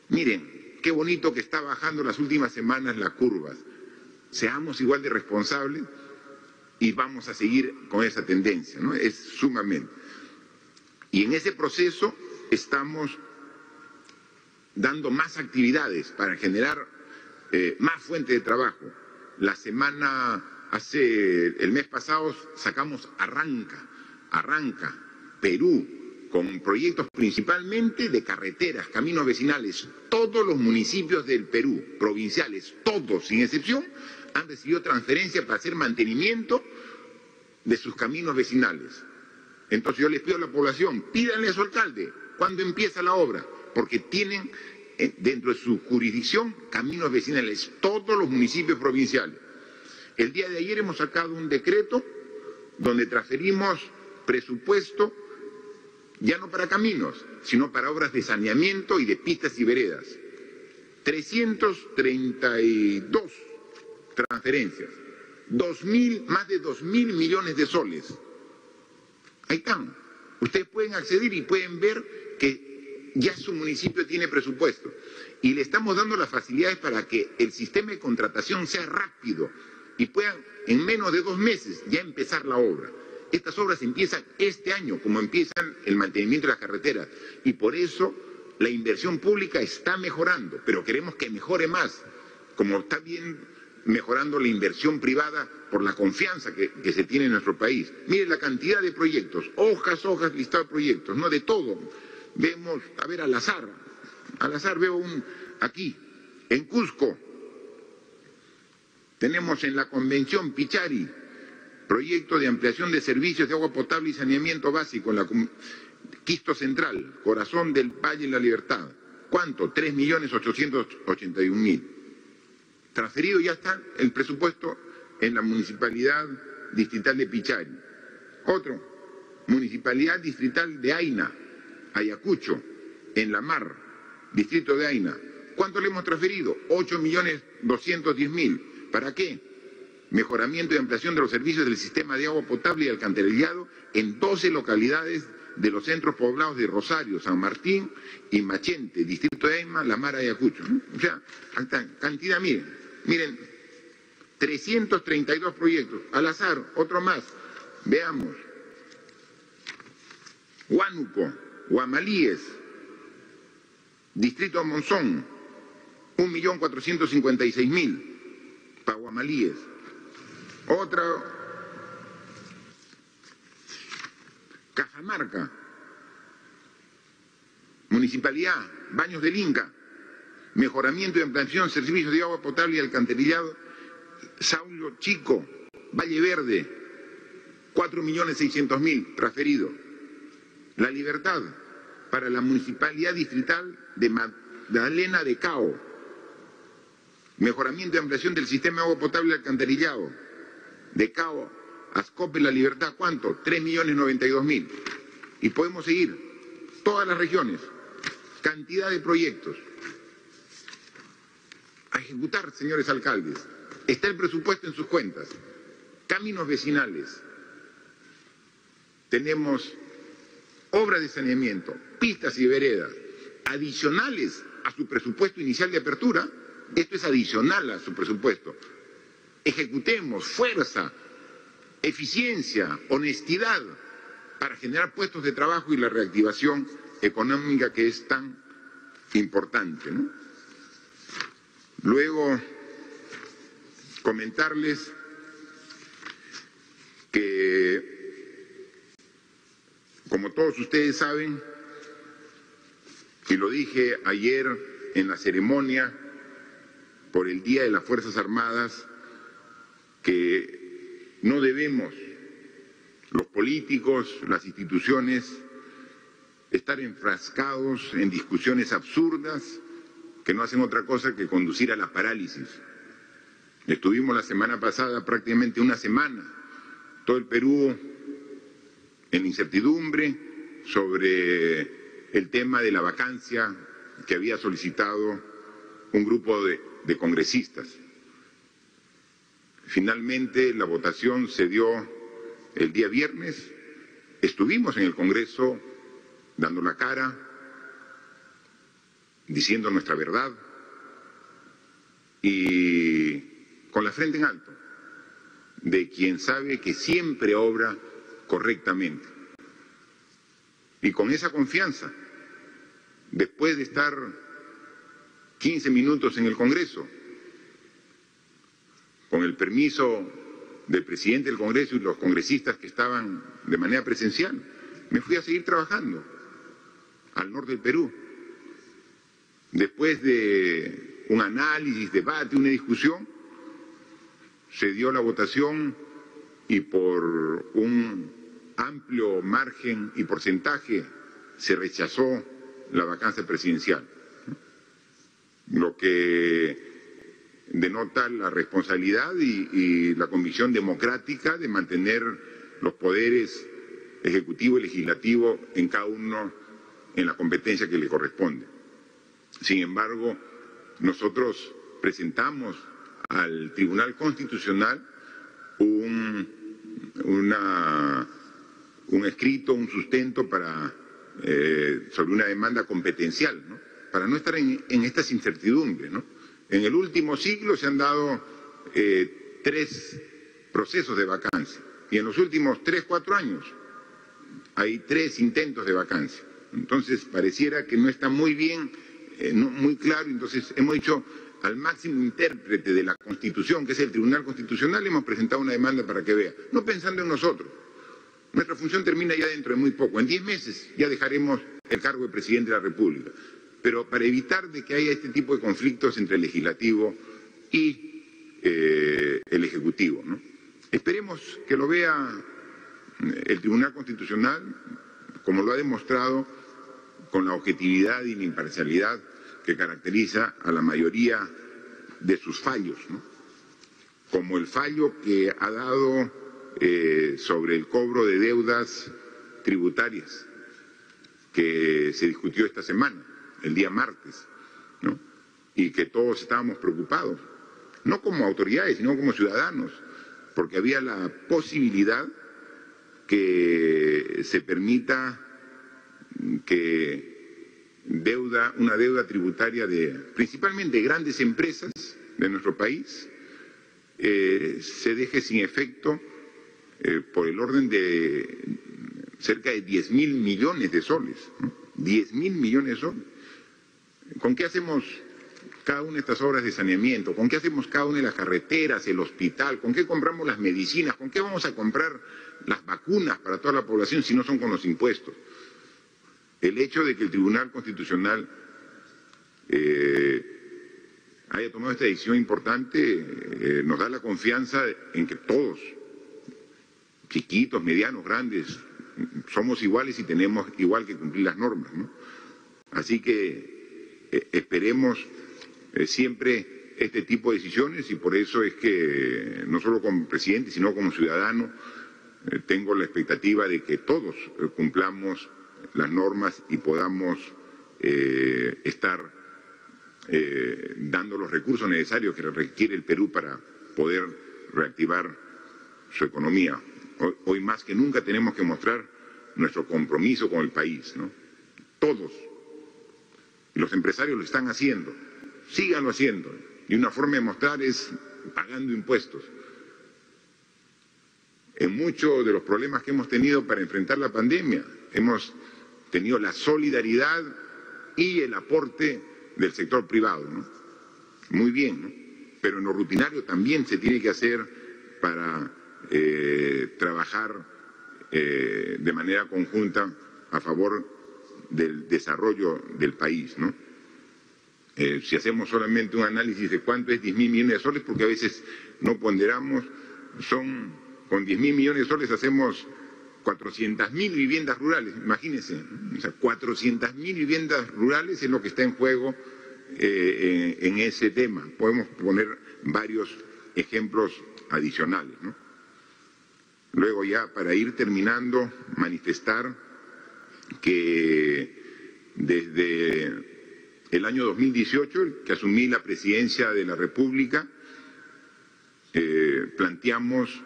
Miren, qué bonito que está bajando las últimas semanas las curvas. Seamos igual de responsables y vamos a seguir con esa tendencia, ¿no? Es sumamente. Y en ese proceso estamos dando más actividades para generar más fuentes de trabajo. El mes pasado sacamos Arranca, Perú, con proyectos principalmente de carreteras, caminos vecinales. Todos los municipios del Perú, provinciales, todos sin excepción, han recibido transferencia para hacer mantenimiento de sus caminos vecinales. Entonces yo les pido a la población, pídanle a su alcalde cuándo empieza la obra, porque tienen dentro de su jurisdicción caminos vecinales, todos los municipios provinciales. El día de ayer hemos sacado un decreto donde transferimos presupuesto ya no para caminos, sino para obras de saneamiento y de pistas y veredas. 332 transferencias, más de 2.000 millones de soles. Ahí están. Ustedes pueden acceder y pueden ver que ya su municipio tiene presupuesto. Y le estamos dando las facilidades para que el sistema de contratación sea rápido y puedan en menos de 2 meses ya empezar la obra. Estas obras empiezan este año, como empiezan el mantenimiento de las carreteras. Y por eso la inversión pública está mejorando, pero queremos que mejore más, como está bien mejorando la inversión privada por la confianza que se tiene en nuestro país. Mire la cantidad de proyectos, hojas, listado de proyectos, no de todo. Vemos, a ver, al azar veo aquí, en Cusco, tenemos en la Convención Pichari, proyecto de ampliación de servicios de agua potable y saneamiento básico en la Quisto Central, corazón del Valle de la Libertad. ¿Cuánto? 3.881.000. Transferido ya está el presupuesto en la Municipalidad Distrital de Pichari. Otro, Municipalidad Distrital de Aina, Ayacucho, en La Mar, Distrito de Aina, ¿Cuánto le hemos transferido? 8.210.000. ¿Para qué? Mejoramiento y ampliación de los servicios del sistema de agua potable y alcantarillado en 12 localidades de los centros poblados de Rosario, San Martín y Machente, distrito de Aima, La Mara y Ayacucho, ¿no? O sea, cantidad, miren, 332 proyectos, al azar, otro más, veamos. Huánuco, Guamalíes, distrito de Monzón, 1.456.000 para Guamalíes. Otra, Cajamarca, Municipalidad, Baños del Inca, mejoramiento y ampliación de servicios de agua potable y alcantarillado, Saulo Chico, Valle Verde, 4.600.000 transferido. La Libertad, para la Municipalidad Distrital de Magdalena de Cao, mejoramiento y ampliación del sistema de agua potable y alcantarillado, de Cao, Ascope, La Libertad, ¿cuánto? 3.092.000. Y podemos seguir, todas las regiones, cantidad de proyectos. A ejecutar, señores alcaldes, está el presupuesto en sus cuentas. Caminos vecinales, tenemos obras de saneamiento, pistas y veredas, adicionales a su presupuesto inicial de apertura. Esto es adicional a su presupuesto. Ejecutemos, fuerza, eficiencia, honestidad, para generar puestos de trabajo y la reactivación económica que es tan importante, ¿no? Luego, comentarles que, como todos ustedes saben, y lo dije ayer en la ceremonia por el Día de las Fuerzas Armadas, que no debemos, los políticos, las instituciones, estar enfrascados en discusiones absurdas que no hacen otra cosa que conducir a la parálisis. Estuvimos la semana pasada prácticamente una semana, todo el Perú en incertidumbre sobre el tema de la vacancia que había solicitado un grupo de congresistas. Finalmente la votación se dio el día viernes, estuvimos en el Congreso dando la cara, diciendo nuestra verdad y con la frente en alto, de quien sabe que siempre obra correctamente. Y con esa confianza, después de estar 15 minutos en el Congreso, con el permiso del presidente del Congreso y los congresistas que estaban de manera presencial, me fui a seguir trabajando al norte del Perú. Después de un análisis, debate, una discusión, se dio la votación y por un amplio margen y porcentaje se rechazó la vacancia presidencial, lo que denota la responsabilidad y la convicción democrática de mantener los poderes ejecutivo y legislativo en cada uno en la competencia que le corresponde. Sin embargo, nosotros presentamos al Tribunal Constitucional un escrito, un sustento sobre una demanda competencial, ¿no? Para no estar en estas incertidumbres, ¿no? En el último siglo se han dado 3 procesos de vacancia y en los últimos 3-4 años hay 3 intentos de vacancia. Entonces pareciera que no está muy bien, muy claro. Entonces hemos dicho al máximo intérprete de la Constitución, que es el Tribunal Constitucional, hemos presentado una demanda para que vea, no pensando en nosotros. Nuestra función termina ya dentro de muy poco, en 10 meses ya dejaremos el cargo de Presidente de la República, pero para evitar de que haya este tipo de conflictos entre el Legislativo y el Ejecutivo, ¿no? Esperemos que lo vea el Tribunal Constitucional, como lo ha demostrado, con la objetividad y la imparcialidad que caracteriza a la mayoría de sus fallos, ¿no? Como el fallo que ha dado sobre el cobro de deudas tributarias, que se discutió esta semana, el día martes, ¿no? y que todos estábamos preocupados, no como autoridades, sino como ciudadanos, porque había la posibilidad que se permita que una deuda tributaria principalmente de grandes empresas de nuestro país se deje sin efecto por el orden de cerca de 10.000 millones de soles, ¿no? 10.000 millones de soles. ¿Con qué hacemos cada una de estas obras de saneamiento? ¿Con qué hacemos cada una de las carreteras, el hospital? ¿Con qué compramos las medicinas? ¿Con qué vamos a comprar las vacunas para toda la población si no son con los impuestos? El hecho de que el Tribunal Constitucional haya tomado esta decisión importante nos da la confianza en que todos, chiquitos, medianos, grandes, somos iguales y tenemos igual que cumplir las normas, ¿no? Así que esperemos siempre este tipo de decisiones, y por eso es que no solo como presidente sino como ciudadano tengo la expectativa de que todos cumplamos las normas y podamos estar dando los recursos necesarios que requiere el Perú para poder reactivar su economía. Hoy más que nunca tenemos que mostrar nuestro compromiso con el país, ¿no? Todos. Los empresarios lo están haciendo, síganlo haciendo. Y una forma de mostrar es pagando impuestos. En muchos de los problemas que hemos tenido para enfrentar la pandemia, hemos tenido la solidaridad y el aporte del sector privado, ¿no? Muy bien, ¿no? Pero en lo rutinario también se tiene que hacer para trabajar de manera conjunta a favor del desarrollo del país, ¿no? Si hacemos solamente un análisis de cuánto es 10.000 millones de soles, porque a veces no ponderamos, con 10.000 millones de soles hacemos 400.000 viviendas rurales, imagínense, o sea, 400.000 viviendas rurales es lo que está en juego en ese tema. Podemos poner varios ejemplos adicionales, ¿no? Luego, ya para ir terminando, manifestar que desde el año 2018, que asumí la presidencia de la República, planteamos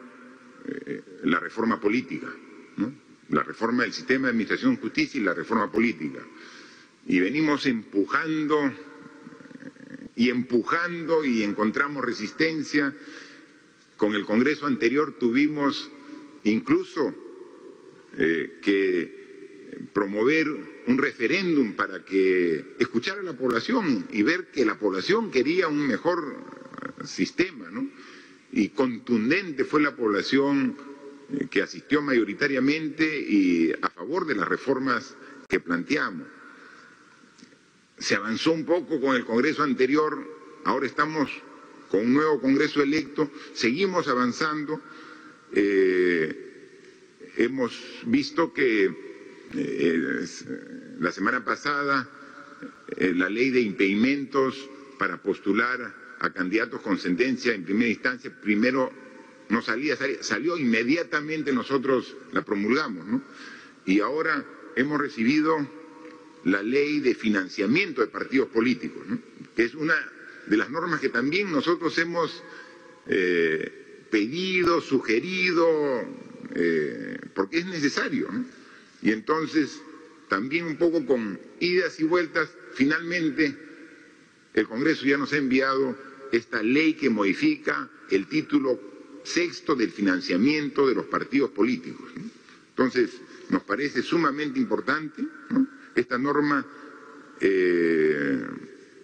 la reforma política, ¿no? La reforma del sistema de administración de justicia y la reforma política. Y venimos empujando y encontramos resistencia. Con el Congreso anterior tuvimos incluso que promover un referéndum para que escuchara a la población y ver que la población quería un mejor sistema, ¿no? Y contundente fue la población que asistió mayoritariamente y a favor de las reformas que planteamos. Se avanzó un poco con el Congreso anterior, ahora estamos con un nuevo Congreso electo, seguimos avanzando. Hemos visto que la semana pasada la ley de impedimentos para postular a candidatos con sentencia en primera instancia, primero no salió inmediatamente, nosotros la promulgamos, ¿no? Y ahora hemos recibido la ley de financiamiento de partidos políticos, ¿no? Que es una de las normas que también nosotros hemos pedido, sugerido, porque es necesario, ¿no? Y entonces, también un poco con idas y vueltas, finalmente el Congreso ya nos ha enviado esta ley que modifica el título 6º del financiamiento de los partidos políticos, ¿no? Entonces, nos parece sumamente importante, ¿no? Esta norma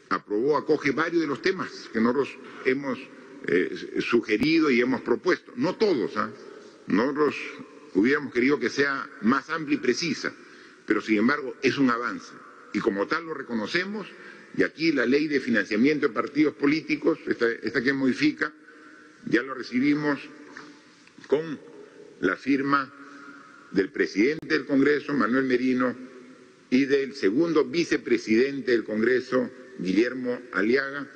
acoge varios de los temas que nosotros hemos sugerido y hemos propuesto. No todos, ¿eh? Nosotros hubiéramos querido que sea más amplia y precisa, pero sin embargo es un avance y como tal lo reconocemos. Y aquí la ley de financiamiento de partidos políticos, esta que modifica, ya lo recibimos con la firma del presidente del Congreso, Manuel Merino, y del segundo vicepresidente del Congreso, Guillermo Aliaga.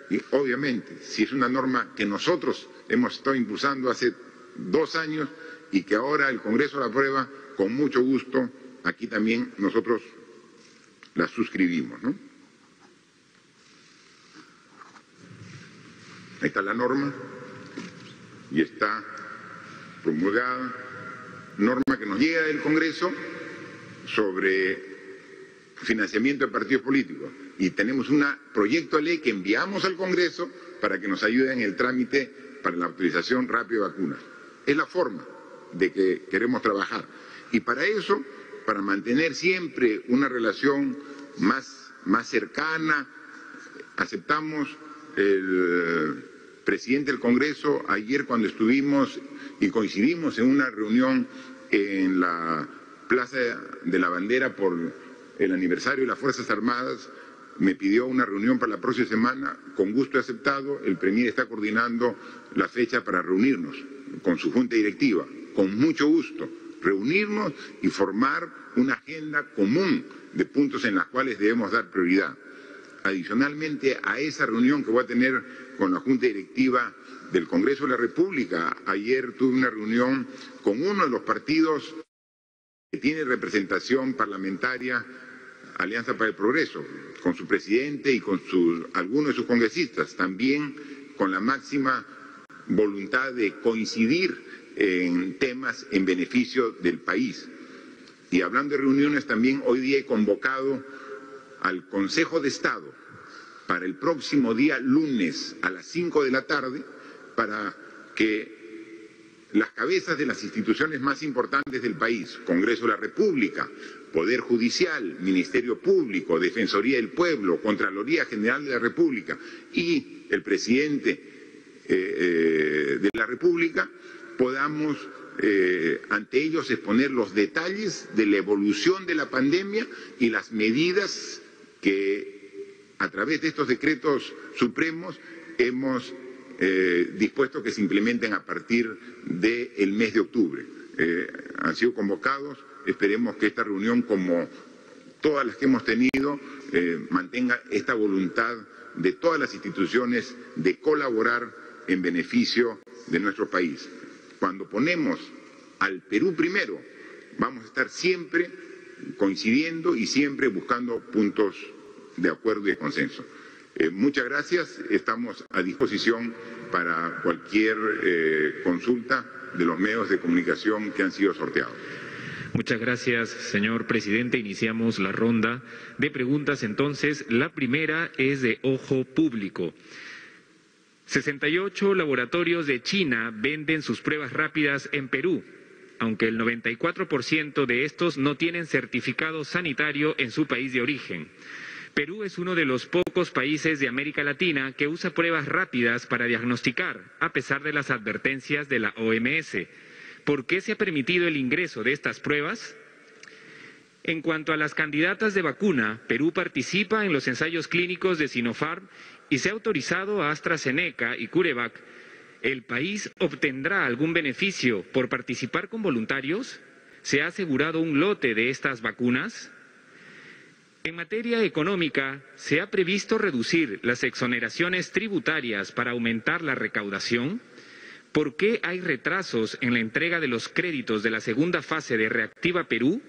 Y obviamente, si es una norma que nosotros hemos estado impulsando hace 2 años y que ahora el Congreso la aprueba, con mucho gusto, aquí también nosotros la suscribimos, ¿no? Ahí está la norma y está promulgada, norma que nos llega del Congreso sobre financiamiento de partidos políticos. Y tenemos un proyecto de ley que enviamos al Congreso para que nos ayude en el trámite para la autorización rápida de vacunas. Es la forma de que queremos trabajar. Y para eso, para mantener siempre una relación más cercana, aceptamos el presidente del Congreso ayer cuando estuvimos y coincidimos en una reunión en la Plaza de la Bandera por el aniversario de las Fuerzas Armadas, me pidió una reunión para la próxima semana, con gusto he aceptado, el Premier está coordinando la fecha para reunirnos con su junta directiva, con mucho gusto, reunirnos y formar una agenda común de puntos en las cuales debemos dar prioridad. Adicionalmente a esa reunión que voy a tener con la junta directiva del Congreso de la República, ayer tuve una reunión con uno de los partidos que tiene representación parlamentaria, Alianza para el Progreso, con su presidente y con algunos de sus congresistas, también con la máxima voluntad de coincidir en temas en beneficio del país. Y hablando de reuniones, también hoy día he convocado al Consejo de Estado para el próximo día lunes a las 5 de la tarde para que las cabezas de las instituciones más importantes del país, Congreso de la República, Poder Judicial, Ministerio Público, Defensoría del Pueblo, Contraloría General de la República y el presidente de la República, podamos ante ellos exponer los detalles de la evolución de la pandemia y las medidas que a través de estos decretos supremos hemos dispuesto que se implementen a partir del mes de octubre. Han sido convocados, esperemos que esta reunión, como todas las que hemos tenido, mantenga esta voluntad de todas las instituciones de colaborar en beneficio de nuestro país. Cuando ponemos al Perú primero, vamos a estar siempre coincidiendo y siempre buscando puntos de acuerdo y de consenso. Muchas gracias, estamos a disposición para cualquier consulta de los medios de comunicación que han sido sorteados. Muchas gracias, señor presidente. Iniciamos la ronda de preguntas. Entonces, la primera es de Ojo Público. 68 laboratorios de China venden sus pruebas rápidas en Perú, aunque el 94% de estos no tienen certificado sanitario en su país de origen. Perú es uno de los pocos países de América Latina que usa pruebas rápidas para diagnosticar, a pesar de las advertencias de la OMS. ¿Por qué se ha permitido el ingreso de estas pruebas? En cuanto a las candidatas de vacuna, Perú participa en los ensayos clínicos de Sinopharm y se ha autorizado a AstraZeneca y CureVac. ¿El país obtendrá algún beneficio por participar con voluntarios? ¿Se ha asegurado un lote de estas vacunas? En materia económica, ¿se ha previsto reducir las exoneraciones tributarias para aumentar la recaudación? ¿Por qué hay retrasos en la entrega de los créditos de la segunda fase de Reactiva Perú?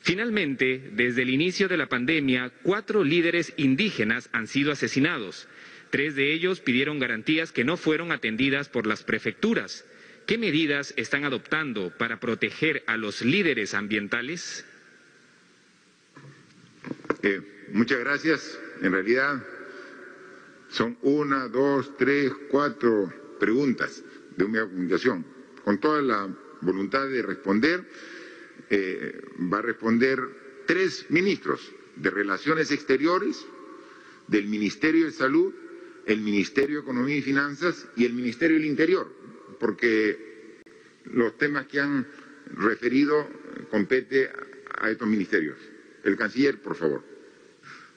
Finalmente, desde el inicio de la pandemia, 4 líderes indígenas han sido asesinados. 3 de ellos pidieron garantías que no fueron atendidas por las prefecturas. ¿Qué medidas están adoptando para proteger a los líderes ambientales? Muchas gracias. En realidad son 1, 2, 3, 4 preguntas de un medio de comunicación. Con toda la voluntad de responder, va a responder 3 ministros de Relaciones Exteriores, del Ministerio de Salud, el Ministerio de Economía y Finanzas y el Ministerio del Interior, porque los temas que han referido compete a estos ministerios. El canciller, por favor.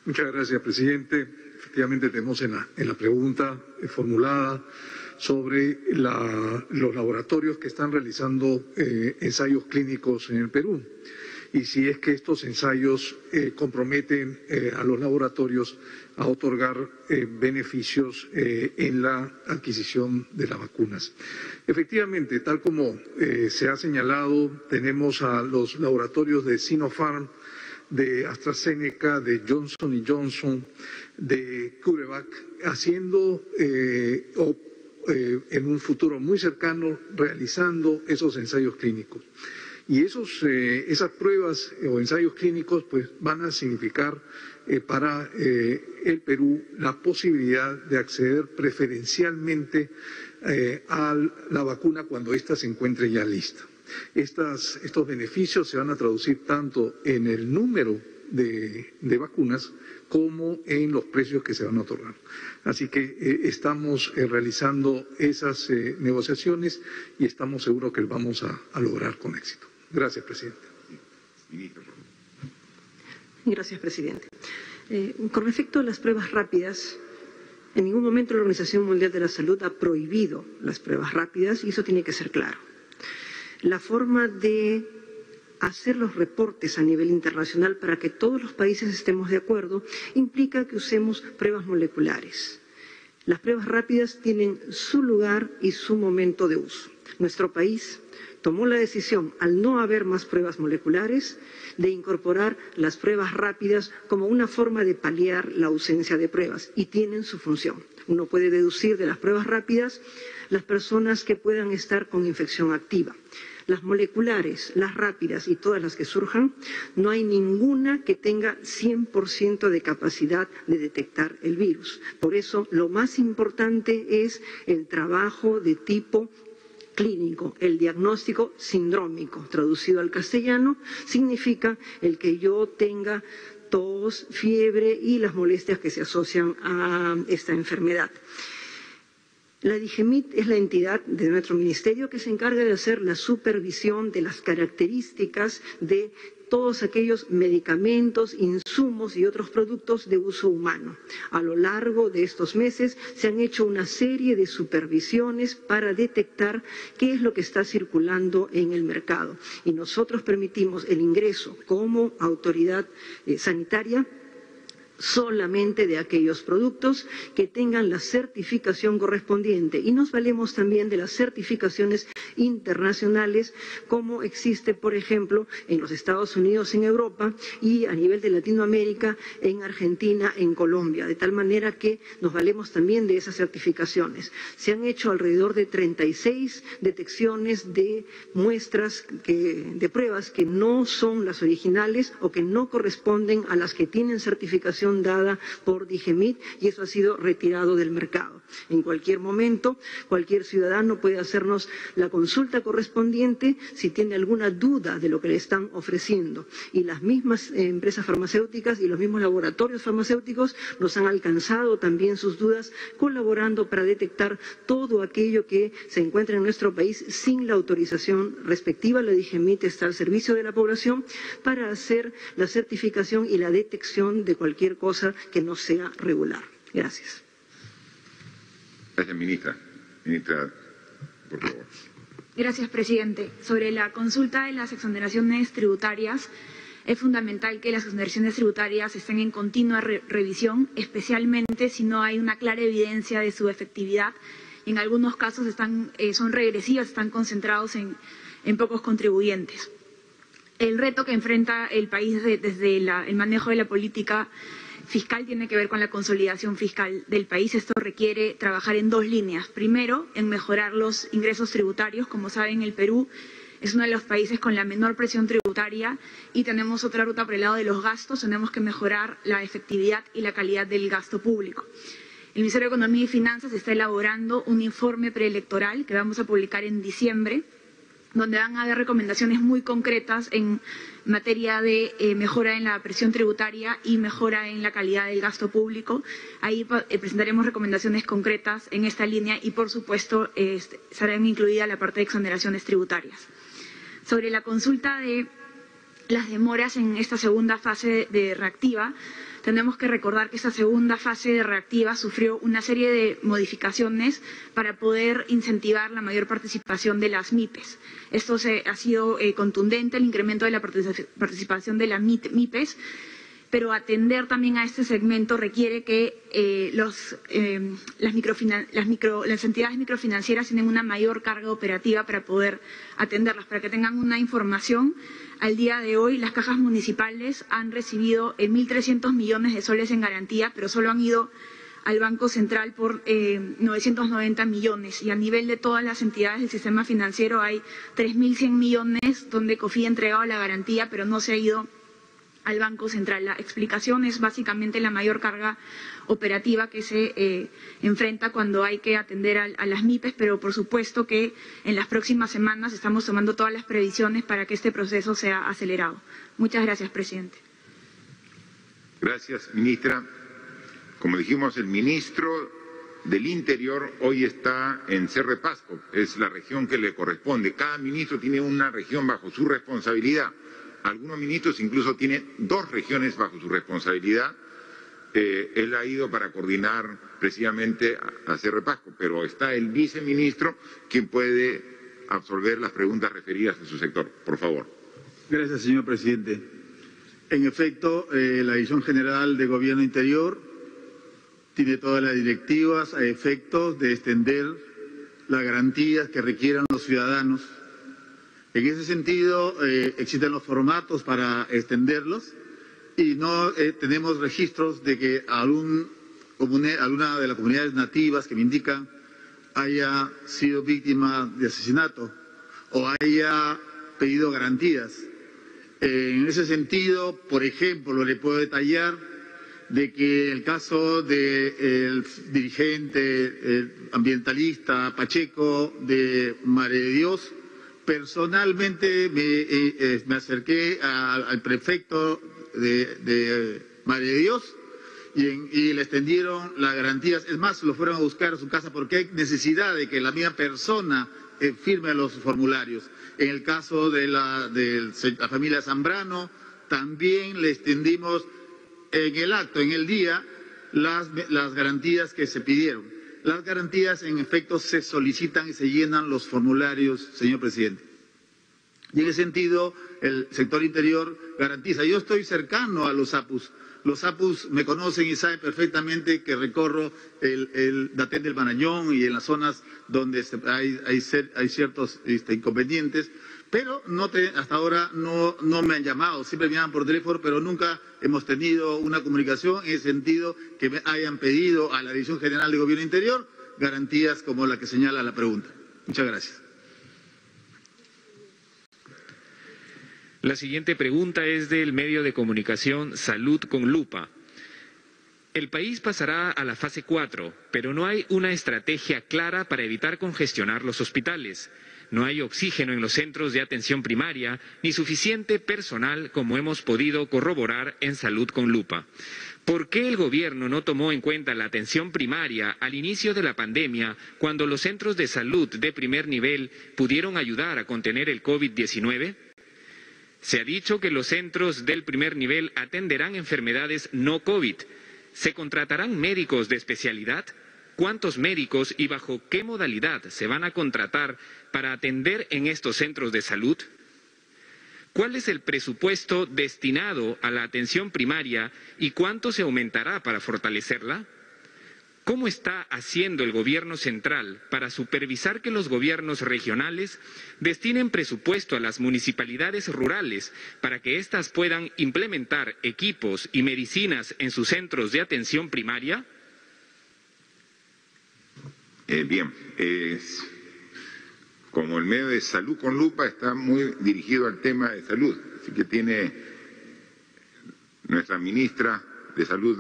Muchas gracias, presidente. Efectivamente, tenemos en la pregunta formulada sobre los laboratorios que están realizando ensayos clínicos en el Perú y si es que estos ensayos comprometen a los laboratorios a otorgar beneficios en la adquisición de las vacunas. Efectivamente, tal como se ha señalado, tenemos a los laboratorios de Sinopharm, de AstraZeneca, de Johnson & Johnson, de CureVac, haciendo en un futuro muy cercano, realizando esos ensayos clínicos. Y esas pruebas o ensayos clínicos pues, van a significar para el Perú la posibilidad de acceder preferencialmente a la vacuna cuando ésta se encuentre ya lista. Estos beneficios se van a traducir tanto en el número de vacunas como en los precios que se van a otorgar. Así que estamos realizando esas negociaciones y estamos seguros que lo vamos a lograr con éxito. Gracias, presidente. Gracias, presidente. Con respecto a las pruebas rápidas, en ningún momento la Organización Mundial de la Salud ha prohibido las pruebas rápidas y eso tiene que ser claro. La forma de hacer los reportes a nivel internacional para que todos los países estemos de acuerdo implica que usemos pruebas moleculares. Las pruebas rápidas tienen su lugar y su momento de uso. Nuestro país tomó la decisión, al no haber más pruebas moleculares, de incorporar las pruebas rápidas como una forma de paliar la ausencia de pruebas y tienen su función. Uno puede deducir de las pruebas rápidas las personas que puedan estar con infección activa. Las moleculares, las rápidas y todas las que surjan, no hay ninguna que tenga 100% de capacidad de detectar el virus. Por eso, lo más importante es el trabajo de tipo clínico. El diagnóstico sindrómico, traducido al castellano, significa el que yo tenga tos, fiebre y las molestias que se asocian a esta enfermedad. La DIGEMIT es la entidad de nuestro ministerio que se encarga de hacer la supervisión de las características de todos aquellos medicamentos, insumos y otros productos de uso humano. A lo largo de estos meses se han hecho una serie de supervisiones para detectar qué es lo que está circulando en el mercado. Y nosotros permitimos el ingreso como autoridad sanitaria solamente de aquellos productos que tengan la certificación correspondiente y nos valemos también de las certificaciones internacionales como existe, por ejemplo, en los Estados Unidos, en Europa y a nivel de Latinoamérica, en Argentina, en Colombia, de tal manera que nos valemos también de esas certificaciones. Se han hecho alrededor de 36 detecciones de muestras de pruebas que no son las originales o que no corresponden a las que tienen certificación dada por DIGEMIT y eso ha sido retirado del mercado. En cualquier momento, cualquier ciudadano puede hacernos la consulta correspondiente si tiene alguna duda de lo que le están ofreciendo. Y las mismas empresas farmacéuticas y los mismos laboratorios farmacéuticos nos han alcanzado también sus dudas, colaborando para detectar todo aquello que se encuentra en nuestro país sin la autorización respectiva. La DIGEMIT está al servicio de la población para hacer la certificación y la detección de cualquier cosa que no sea regular. Gracias. Gracias, ministra. Ministra, por favor. Gracias, presidente. Sobre la consulta de las exoneraciones tributarias, es fundamental que las exoneraciones tributarias estén en continua revisión, especialmente si no hay una clara evidencia de su efectividad. En algunos casos son regresivas, están concentrados en pocos contribuyentes. El reto que enfrenta el país desde el manejo de la política fiscal tiene que ver con la consolidación fiscal del país. Esto requiere trabajar en dos líneas. Primero, en mejorar los ingresos tributarios. Como saben, el Perú es uno de los países con la menor presión tributaria y tenemos otra ruta por el lado de los gastos. Tenemos que mejorar la efectividad y la calidad del gasto público. El Ministerio de Economía y Finanzas está elaborando un informe preelectoral que vamos a publicar en diciembre, donde van a haber recomendaciones muy concretas en materia de mejora en la presión tributaria y mejora en la calidad del gasto público. Ahí presentaremos recomendaciones concretas en esta línea y, por supuesto, serán incluidas la parte de exoneraciones tributarias. Sobre la consulta de las demoras en esta segunda fase de reactiva, tenemos que recordar que esta segunda fase de reactiva sufrió una serie de modificaciones para poder incentivar la mayor participación de las MIPES. Esto ha sido contundente, el incremento de la participación de las MIPES, pero atender también a este segmento requiere que las entidades microfinancieras tienen una mayor carga operativa para poder atenderlas, para que tengan una información Al día de hoy, las cajas municipales han recibido 1.300 millones de soles en garantía, pero solo han ido al Banco Central por 990 millones. Y a nivel de todas las entidades del sistema financiero hay 3.100 millones donde COFI ha entregado la garantía, pero no se ha ido al Banco Central. La explicación es básicamente la mayor carga operativa que se enfrenta cuando hay que atender a las MIPES, pero por supuesto que en las próximas semanas estamos tomando todas las previsiones para que este proceso sea acelerado. Muchas gracias, presidente. Gracias, ministra. Como dijimos, el ministro del Interior hoy está en Cerro de Pasco, es la región que le corresponde. Cada ministro tiene una región bajo su responsabilidad. Algunos ministros incluso tienen 2 regiones bajo su responsabilidad. Él ha ido para coordinar precisamente a Cerro de Pasco, pero está el viceministro quien puede absolver las preguntas referidas a su sector. Por favor. Gracias, señor presidente. En efecto, la Dirección General de Gobierno Interior tiene todas las directivas a efectos de extender las garantías que requieran los ciudadanos. En ese sentido, existen los formatos para extenderlos y no tenemos registros de que alguna de las comunidades nativas que me indican haya sido víctima de asesinato o haya pedido garantías. En ese sentido, por ejemplo, le puedo detallar de que el caso del dirigente ambientalista Pacheco de Madre de Dios, personalmente me acerqué al prefecto de Madre de Dios y le extendieron las garantías. Es más, lo fueron a buscar a su casa porque hay necesidad de que la misma persona firme los formularios. En el caso de la familia Zambrano, también le extendimos en el acto, en el día, las garantías que se pidieron. Las garantías, en efecto, se solicitan y se llenan los formularios, señor presidente. Y en ese sentido, el sector interior garantiza. Yo estoy cercano a los APUs. Los APUs me conocen y saben perfectamente que recorro el Datén del Marañón y en las zonas donde hay ciertos inconvenientes. Pero hasta ahora no me han llamado, siempre me llaman por teléfono, pero nunca hemos tenido una comunicación en el sentido que me hayan pedido a la Dirección General de Gobierno Interior garantías como la que señala la pregunta. Muchas gracias. La siguiente pregunta es del medio de comunicación Salud con Lupa. El país pasará a la fase 4, pero no hay una estrategia clara para evitar congestionar los hospitales. No hay oxígeno en los centros de atención primaria, ni suficiente personal como hemos podido corroborar en Salud con Lupa. ¿Por qué el gobierno no tomó en cuenta la atención primaria al inicio de la pandemia, cuando los centros de salud de primer nivel pudieron ayudar a contener el COVID-19? Se ha dicho que los centros del primer nivel atenderán enfermedades no COVID. ¿Se contratarán médicos de especialidad? ¿Cuántos médicos y bajo qué modalidad se van a contratar para atender en estos centros de salud? ¿Cuál es el presupuesto destinado a la atención primaria y cuánto se aumentará para fortalecerla? ¿Cómo está haciendo el gobierno central para supervisar que los gobiernos regionales destinen presupuesto a las municipalidades rurales para que éstas puedan implementar equipos y medicinas en sus centros de atención primaria? Bien, como el medio de Salud con Lupa está muy dirigido al tema de salud, así que tiene nuestra ministra de Salud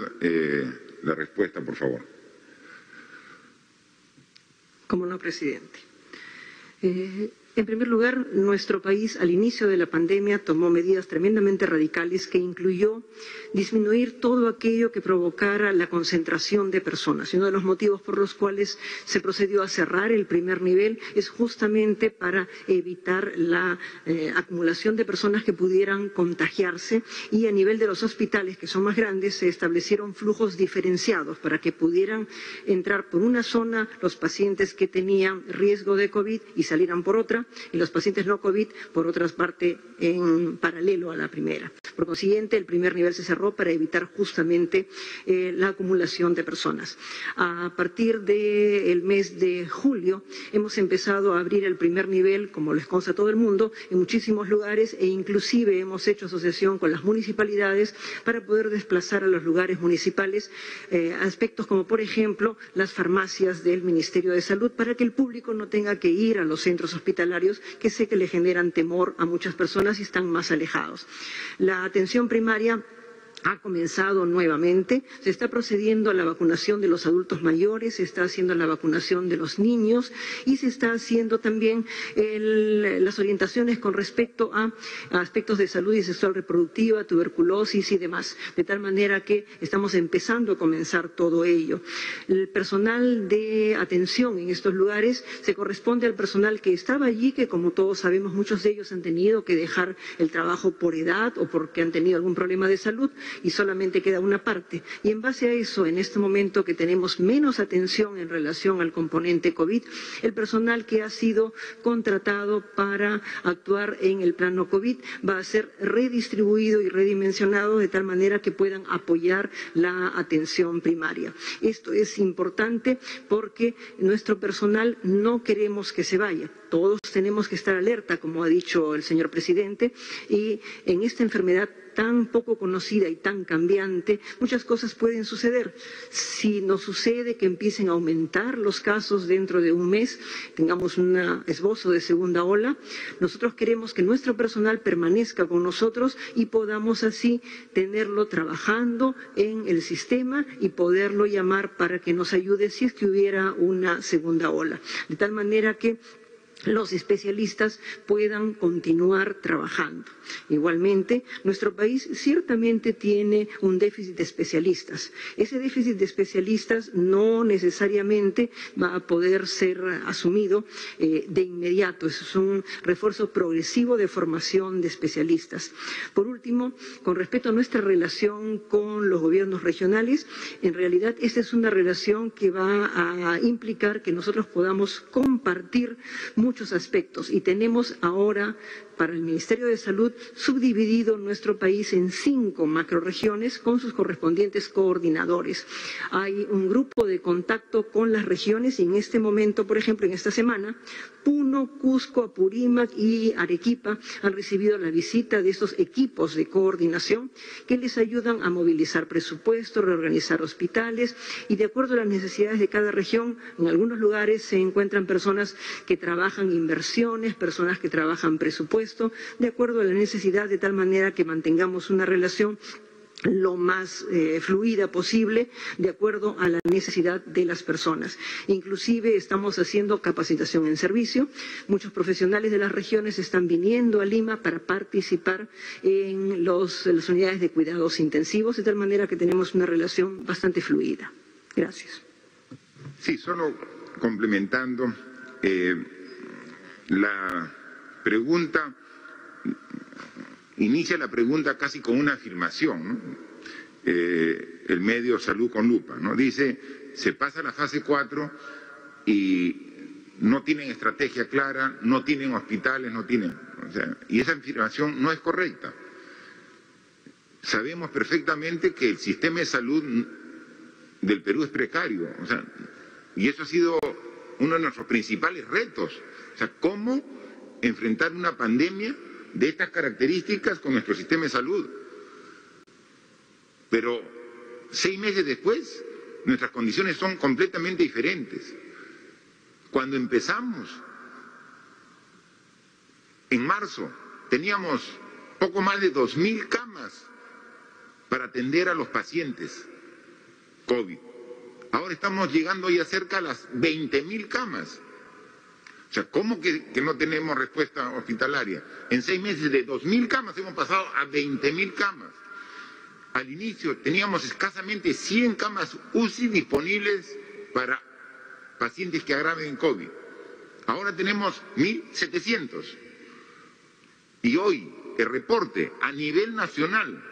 la respuesta, por favor. Cómo no, presidente. En primer lugar, nuestro país al inicio de la pandemia tomó medidas tremendamente radicales que incluyó disminuir todo aquello que provocara la concentración de personas. Y uno de los motivos por los cuales se procedió a cerrar el primer nivel es justamente para evitar la acumulación de personas que pudieran contagiarse, y a nivel de los hospitales, que son más grandes, se establecieron flujos diferenciados para que pudieran entrar por una zona los pacientes que tenían riesgo de COVID y salieran por otra, y los pacientes no COVID, por otra parte, en paralelo a la primera. Por consiguiente, el primer nivel se cerró para evitar justamente la acumulación de personas. A partir del mes de julio hemos empezado a abrir el primer nivel, como les consta a todo el mundo, en muchísimos lugares e inclusive hemos hecho asociación con las municipalidades para poder desplazar a los lugares municipales aspectos como, por ejemplo, las farmacias del Ministerio de Salud, para que el público no tenga que ir a los centros hospitalarios, que sé que le generan temor a muchas personas y están más alejados. La atención primaria ha comenzado nuevamente, se está procediendo a la vacunación de los adultos mayores, se está haciendo la vacunación de los niños y se está haciendo también las orientaciones con respecto a aspectos de salud y sexual reproductiva, tuberculosis y demás, de tal manera que estamos empezando a comenzar todo ello. El personal de atención en estos lugares se corresponde al personal que estaba allí, que como todos sabemos muchos de ellos han tenido que dejar el trabajo por edad o porque han tenido algún problema de salud, y solamente queda una parte. Y en base a eso, en este momento que tenemos menos atención en relación al componente COVID, el personal que ha sido contratado para actuar en el plano COVID va a ser redistribuido y redimensionado de tal manera que puedan apoyar la atención primaria. Esto es importante porque nuestro personal no queremos que se vaya. Todos tenemos que estar alerta, como ha dicho el señor presidente, y en esta enfermedad tan poco conocida y tan cambiante, muchas cosas pueden suceder. Si nos sucede que empiecen a aumentar los casos dentro de un mes, tengamos un esbozo de segunda ola, nosotros queremos que nuestro personal permanezca con nosotros y podamos así tenerlo trabajando en el sistema y poderlo llamar para que nos ayude si es que hubiera una segunda ola. De tal manera que los especialistas puedan continuar trabajando. Igualmente, nuestro país ciertamente tiene un déficit de especialistas. Ese déficit de especialistas no necesariamente va a poder ser asumido de inmediato. Eso es un refuerzo progresivo de formación de especialistas. Por último, con respecto a nuestra relación con los gobiernos regionales, en realidad esta es una relación que va a implicar que nosotros podamos compartir muchos aspectos y tenemos ahora para el Ministerio de Salud subdividido nuestro país en 5 macrorregiones con sus correspondientes coordinadores. Hay un grupo de contacto con las regiones y en este momento, por ejemplo, en esta semana, Puno, Cusco, Apurímac y Arequipa han recibido la visita de estos equipos de coordinación que les ayudan a movilizar presupuestos, reorganizar hospitales y de acuerdo a las necesidades de cada región, en algunos lugares se encuentran personas que trabajan inversiones, personas que trabajan presupuestos, de acuerdo a la necesidad, de tal manera que mantengamos una relación lo más fluida posible, de acuerdo a la necesidad de las personas. Inclusive estamos haciendo capacitación en servicio. Muchos profesionales de las regiones están viniendo a Lima para participar en las unidades de cuidados intensivos, de tal manera que tenemos una relación bastante fluida. Gracias. Sí, solo complementando la pregunta. Inicia la pregunta casi con una afirmación, ¿no? El medio Salud con Lupa, ¿no? Dice, se pasa a la fase 4 y no tienen estrategia clara, no tienen hospitales, no tienen... O sea, y esa afirmación no es correcta. Sabemos perfectamente que el sistema de salud del Perú es precario, o sea, y eso ha sido uno de nuestros principales retos. O sea, ¿cómo enfrentar una pandemia de estas características con nuestro sistema de salud? Pero 6 meses después, nuestras condiciones son completamente diferentes. Cuando empezamos, en marzo, teníamos poco más de 2.000 camas para atender a los pacientes COVID. Ahora estamos llegando ya cerca a las 20.000 camas. O sea, ¿cómo que no tenemos respuesta hospitalaria? En 6 meses de 2.000 camas hemos pasado a 20.000 camas. Al inicio teníamos escasamente 100 camas UCI disponibles para pacientes que agraven COVID. Ahora tenemos 1.700. Y hoy el reporte a nivel nacional,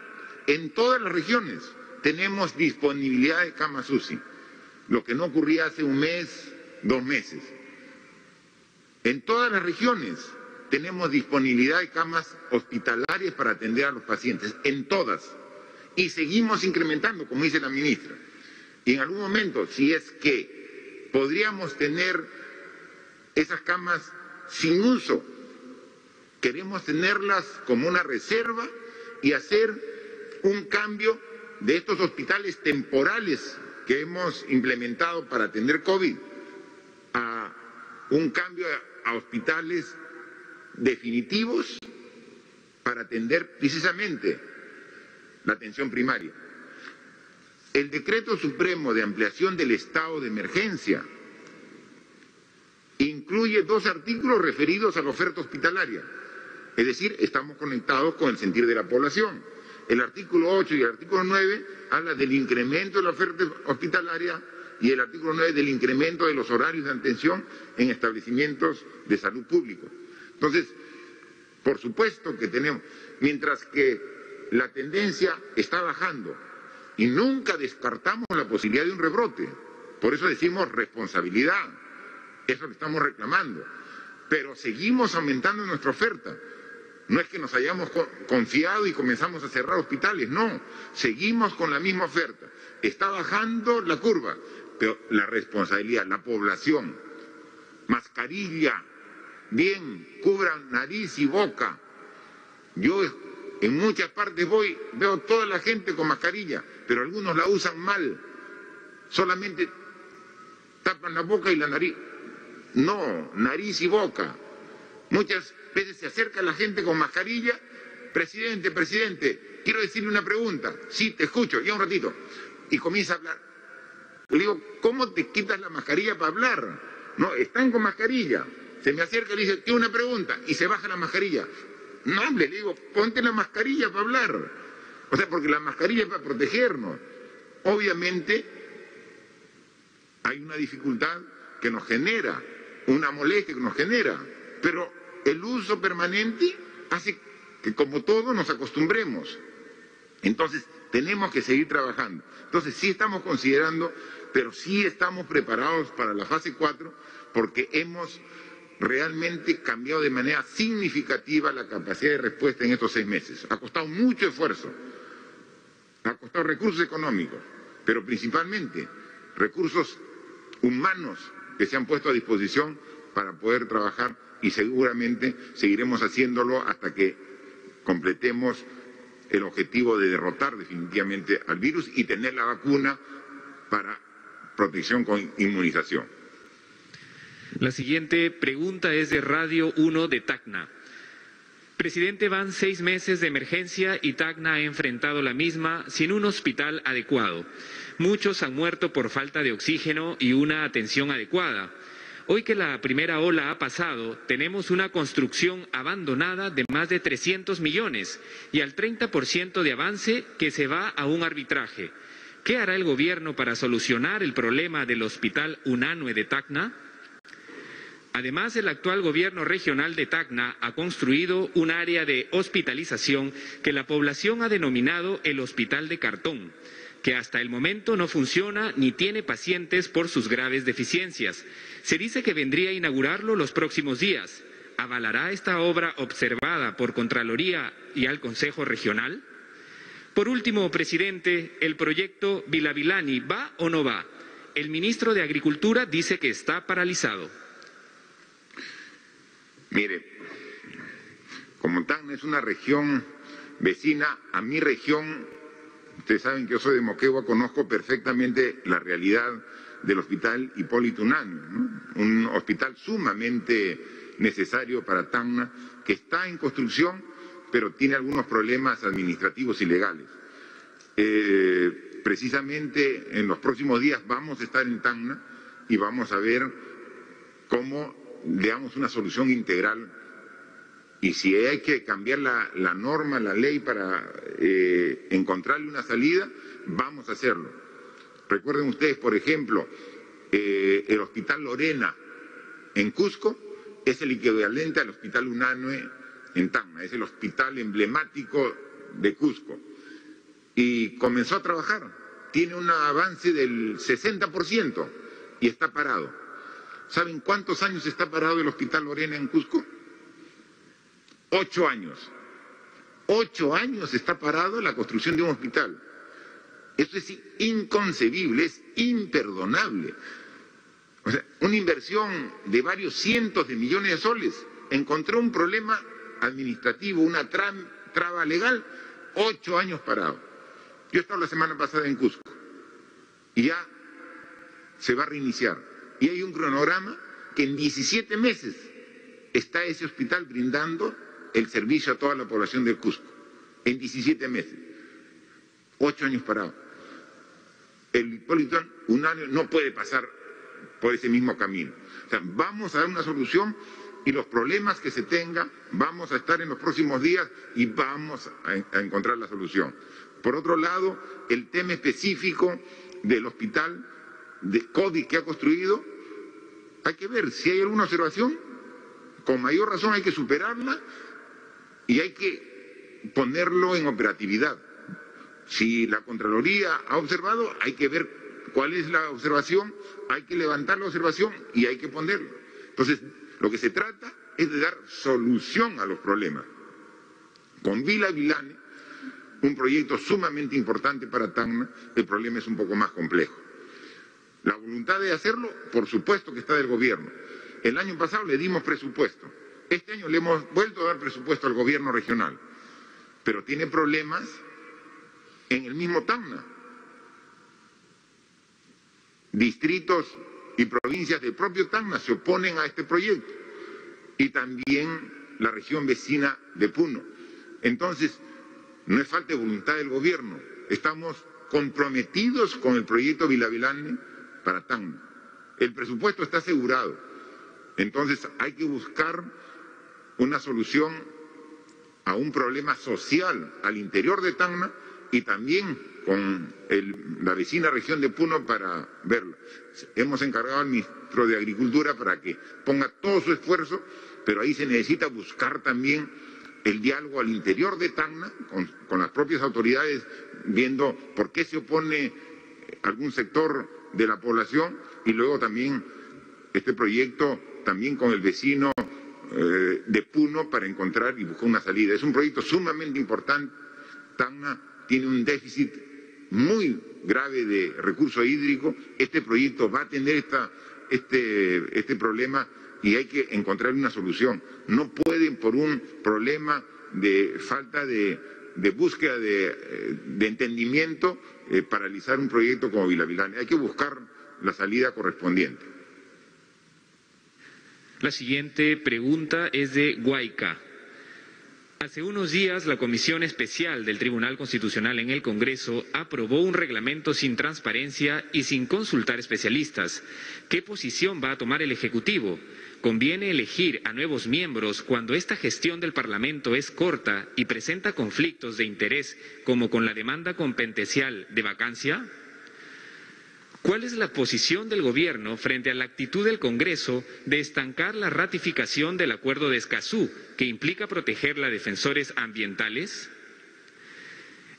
en todas las regiones, tenemos disponibilidad de camas UCI. Lo que no ocurría hace un mes, 2 meses. En todas las regiones tenemos disponibilidad de camas hospitalarias para atender a los pacientes, en todas. Y seguimos incrementando, como dice la ministra. Y en algún momento, si es que podríamos tener esas camas sin uso, queremos tenerlas como una reserva y hacer un cambio de estos hospitales temporales que hemos implementado para atender COVID a un cambio a hospitales definitivos para atender precisamente la atención primaria. El decreto supremo de ampliación del estado de emergencia incluye 2 artículos referidos a la oferta hospitalaria. Es decir, estamos conectados con el sentir de la población. El artículo 8 y el artículo 9 habla del incremento de la oferta hospitalaria y el artículo 9 del incremento de los horarios de atención en establecimientos de salud público. Entonces, por supuesto que tenemos, mientras que la tendencia está bajando y nunca descartamos la posibilidad de un rebrote, por eso decimos responsabilidad, eso lo estamos reclamando, pero seguimos aumentando nuestra oferta. No es que nos hayamos confiado y comenzamos a cerrar hospitales, no, seguimos con la misma oferta. Está bajando la curva, pero la responsabilidad, la población, mascarilla, bien, cubran nariz y boca. Yo en muchas partes veo toda la gente con mascarilla, pero algunos la usan mal, solamente tapan la boca y la nariz. No, nariz y boca. Muchas veces se acerca la gente con mascarilla. Presidente, quiero decirle una pregunta. Sí, te escucho, ya un ratito. Y comienza a hablar. Le digo, ¿cómo te quitas la mascarilla para hablar? No, están con mascarilla. Se me acerca y le dice, tengo una pregunta. Y se baja la mascarilla. No hable, le digo, ponte la mascarilla para hablar. O sea, porque la mascarilla es para protegernos. Obviamente, hay una dificultad que nos genera, una molestia que nos genera, pero el uso permanente hace que, como todo, nos acostumbremos. Entonces, tenemos que seguir trabajando. Entonces, sí estamos considerando, pero sí estamos preparados para la fase 4, porque hemos realmente cambiado de manera significativa la capacidad de respuesta en estos 6 meses. Ha costado mucho esfuerzo, ha costado recursos económicos, pero principalmente recursos humanos que se han puesto a disposición para poder trabajar, y seguramente seguiremos haciéndolo hasta que completemos el objetivo de derrotar definitivamente al virus y tener la vacuna para protección con inmunización. La siguiente pregunta es de Radio 1 de Tacna. Presidente, van 6 meses de emergencia y Tacna ha enfrentado la misma sin un hospital adecuado. Muchos han muerto por falta de oxígeno y una atención adecuada. Hoy que la primera ola ha pasado, tenemos una construcción abandonada de más de 300 millones y al 30% de avance que se va a un arbitraje. ¿Qué hará el gobierno para solucionar el problema del Hospital Unanue de Tacna? Además, el actual gobierno regional de Tacna ha construido un área de hospitalización que la población ha denominado el Hospital de Cartón, que hasta el momento no funciona ni tiene pacientes por sus graves deficiencias. Se dice que vendría a inaugurarlo los próximos días. ¿Avalará esta obra observada por Contraloría y al Consejo Regional? Por último, presidente, ¿el proyecto Vilavilani va o no va? El ministro de Agricultura dice que está paralizado. Mire, como Tacna es una región vecina a mi región, ustedes saben que yo soy de Moquegua, conozco perfectamente la realidad del Hospital Hipólito Unanue, ¿no? Un hospital sumamente necesario para Tacna, que está en construcción, pero tiene algunos problemas administrativos y legales. Precisamente en los próximos días vamos a estar en Tacna y vamos a ver cómo le damos una solución integral, y si hay que cambiar la norma, la ley para encontrarle una salida, vamos a hacerlo. Recuerden ustedes, por ejemplo, el Hospital Lorena en Cusco es el equivalente al Hospital Unanue en Tacna, es el hospital emblemático de Cusco. Y comenzó a trabajar, tiene un avance del 60% y está parado. ¿Saben cuántos años está parado el Hospital Lorena en Cusco? 8 años. 8 años está parado la construcción de un hospital. Esto es inconcebible, es imperdonable. O sea, una inversión de varios cientos de millones de soles, encontró un problema administrativo, una traba legal, 8 años parado. Yo he estado la semana pasada en Cusco y ya se va a reiniciar. Y hay un cronograma que en 17 meses está ese hospital brindando el servicio a toda la población de Cusco. En 17 meses. 8 años parado. El Hipólito Unanue no puede pasar por ese mismo camino. O sea, vamos a dar una solución y los problemas que se tengan, vamos a estar en los próximos días y vamos a encontrar la solución. Por otro lado, el tema específico del hospital de COVID que ha construido, hay que ver si hay alguna observación, con mayor razón hay que superarla y hay que ponerlo en operatividad. Si la Contraloría ha observado, hay que ver cuál es la observación, hay que levantar la observación y hay que ponerlo. Entonces, lo que se trata es de dar solución a los problemas. Con Vila Vilane, un proyecto sumamente importante para Tacna, el problema es un poco más complejo. La voluntad de hacerlo, por supuesto que está del gobierno. El año pasado le dimos presupuesto. Este año le hemos vuelto a dar presupuesto al gobierno regional. Pero tiene problemas en el mismo Tacna. Distritos y provincias del propio Tacna se oponen a este proyecto. Y también la región vecina de Puno. Entonces, no es falta de voluntad del gobierno. Estamos comprometidos con el proyecto Vila Vilane para Tacna. El presupuesto está asegurado. Entonces hay que buscar una solución a un problema social al interior de Tacna y también con la vecina región de Puno para verlo. Hemos encargado al ministro de Agricultura para que ponga todo su esfuerzo, pero ahí se necesita buscar también el diálogo al interior de Tacna con las propias autoridades, viendo por qué se opone algún sector de la población y luego también este proyecto también con el vecino de Puno para encontrar y buscar una salida. Es un proyecto sumamente importante. Tacna tiene un déficit muy grave de recurso hídrico. Este proyecto va a tener este problema y hay que encontrar una solución. No pueden, por un problema de falta de búsqueda de entendimiento, paralizar un proyecto como Vila Vilane. Hay que buscar la salida correspondiente. La siguiente pregunta es de Guayca. Hace unos días, la Comisión Especial del Tribunal Constitucional en el Congreso aprobó un reglamento sin transparencia y sin consultar especialistas. ¿Qué posición va a tomar el Ejecutivo? ¿Conviene elegir a nuevos miembros cuando esta gestión del Parlamento es corta y presenta conflictos de interés, como con la demanda competencial de vacancia? ¿Cuál es la posición del Gobierno frente a la actitud del Congreso de estancar la ratificación del Acuerdo de Escazú, que implica proteger a defensores ambientales?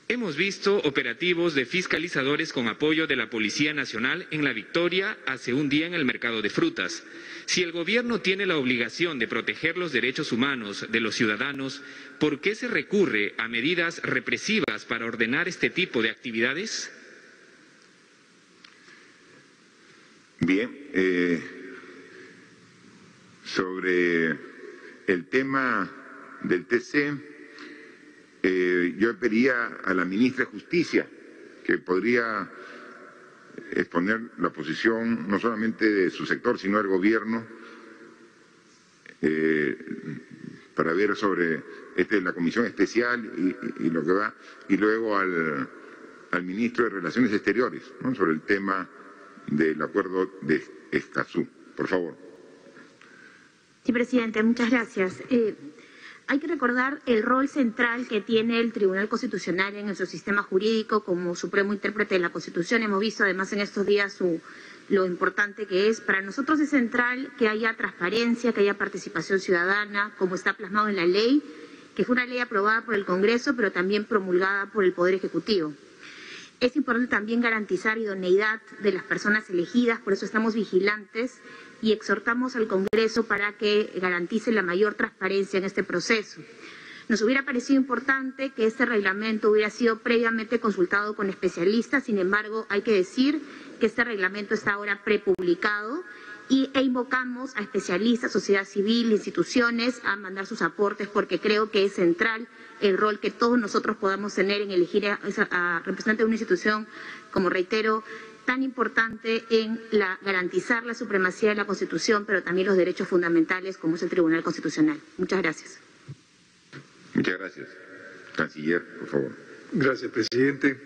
Hemos visto operativos de fiscalizadores con apoyo de la Policía Nacional en La Victoria hace un día en el mercado de frutas. Si el Gobierno tiene la obligación de proteger los derechos humanos de los ciudadanos, ¿por qué se recurre a medidas represivas para ordenar este tipo de actividades? Bien, sobre el tema del TC, yo pediría a la ministra de Justicia que podría exponer la posición no solamente de su sector, sino del gobierno, para ver sobre la comisión especial y lo que va, y luego al ministro de Relaciones Exteriores, ¿no?, sobre el tema del acuerdo de Escazú. Por favor. Sí, presidente, muchas gracias. Hay que recordar el rol central que tiene el Tribunal Constitucional en nuestro sistema jurídico como supremo intérprete de la Constitución. Hemos visto además en estos días lo importante que es. Para nosotros es central que haya transparencia, que haya participación ciudadana, como está plasmado en la ley, que fue una ley aprobada por el Congreso, pero también promulgada por el Poder Ejecutivo. Es importante también garantizar idoneidad de las personas elegidas, por eso estamos vigilantes y exhortamos al Congreso para que garantice la mayor transparencia en este proceso. Nos hubiera parecido importante que este reglamento hubiera sido previamente consultado con especialistas, sin embargo, hay que decir que este reglamento está ahora prepublicado e invocamos a especialistas, sociedad civil, instituciones a mandar sus aportes porque creo que es central el rol que todos nosotros podamos tener en elegir a representantes de una institución, como reitero, tan importante en garantizar la supremacía de la Constitución, pero también los derechos fundamentales como es el Tribunal Constitucional. Muchas gracias. Muchas gracias. Canciller, por favor. Gracias, presidente.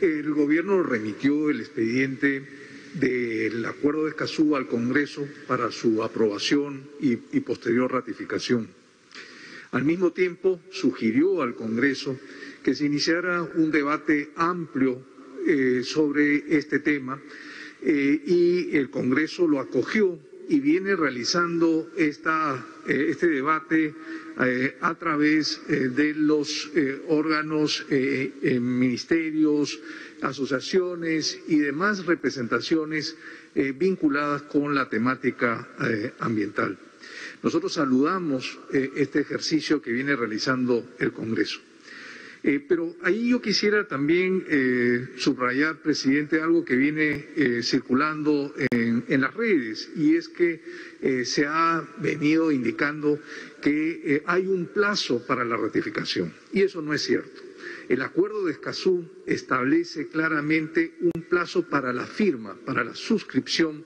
El Gobierno remitió el expediente del Acuerdo de Escazú al Congreso para su aprobación y posterior ratificación. Al mismo tiempo, sugirió al Congreso que se iniciara un debate amplio sobre este tema y el Congreso lo acogió y viene realizando este debate a través de los órganos, ministerios, asociaciones y demás representaciones vinculadas con la temática ambiental. Nosotros saludamos este ejercicio que viene realizando el Congreso. Pero ahí yo quisiera también subrayar, presidente, algo que viene circulando en las redes, y es que se ha venido indicando que hay un plazo para la ratificación, y eso no es cierto. El Acuerdo de Escazú establece claramente un plazo para la firma, para la suscripción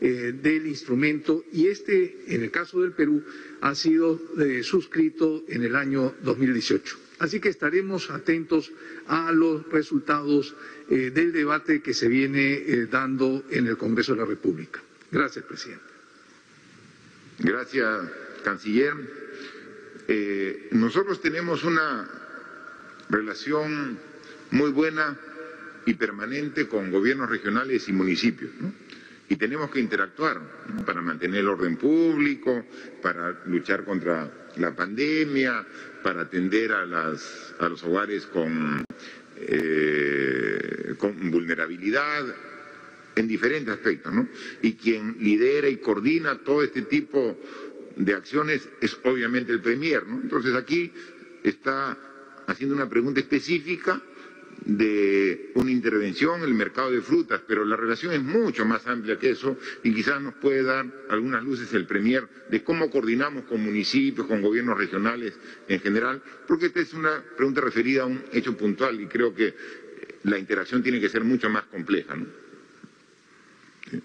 del instrumento, y en el caso del Perú, ha sido suscrito en el año 2018. Así que estaremos atentos a los resultados del debate que se viene dando en el Congreso de la República. Gracias, presidente. Gracias, canciller. Nosotros tenemos una relación muy buena y permanente con gobiernos regionales y municipios, ¿no? Y tenemos que interactuar, ¿no?, para mantener el orden público, para luchar contra la pandemia, para atender a los hogares con vulnerabilidad, en diferentes aspectos, ¿no? Y quien lidera y coordina todo este tipo de acciones es obviamente el Premier, ¿no? Entonces aquí está haciendo una pregunta específica de una intervención en el mercado de frutas, pero la relación es mucho más amplia que eso y quizás nos puede dar algunas luces el Premier de cómo coordinamos con municipios, con gobiernos regionales en general, porque esta es una pregunta referida a un hecho puntual y creo que la interacción tiene que ser mucho más compleja, ¿no? Sí.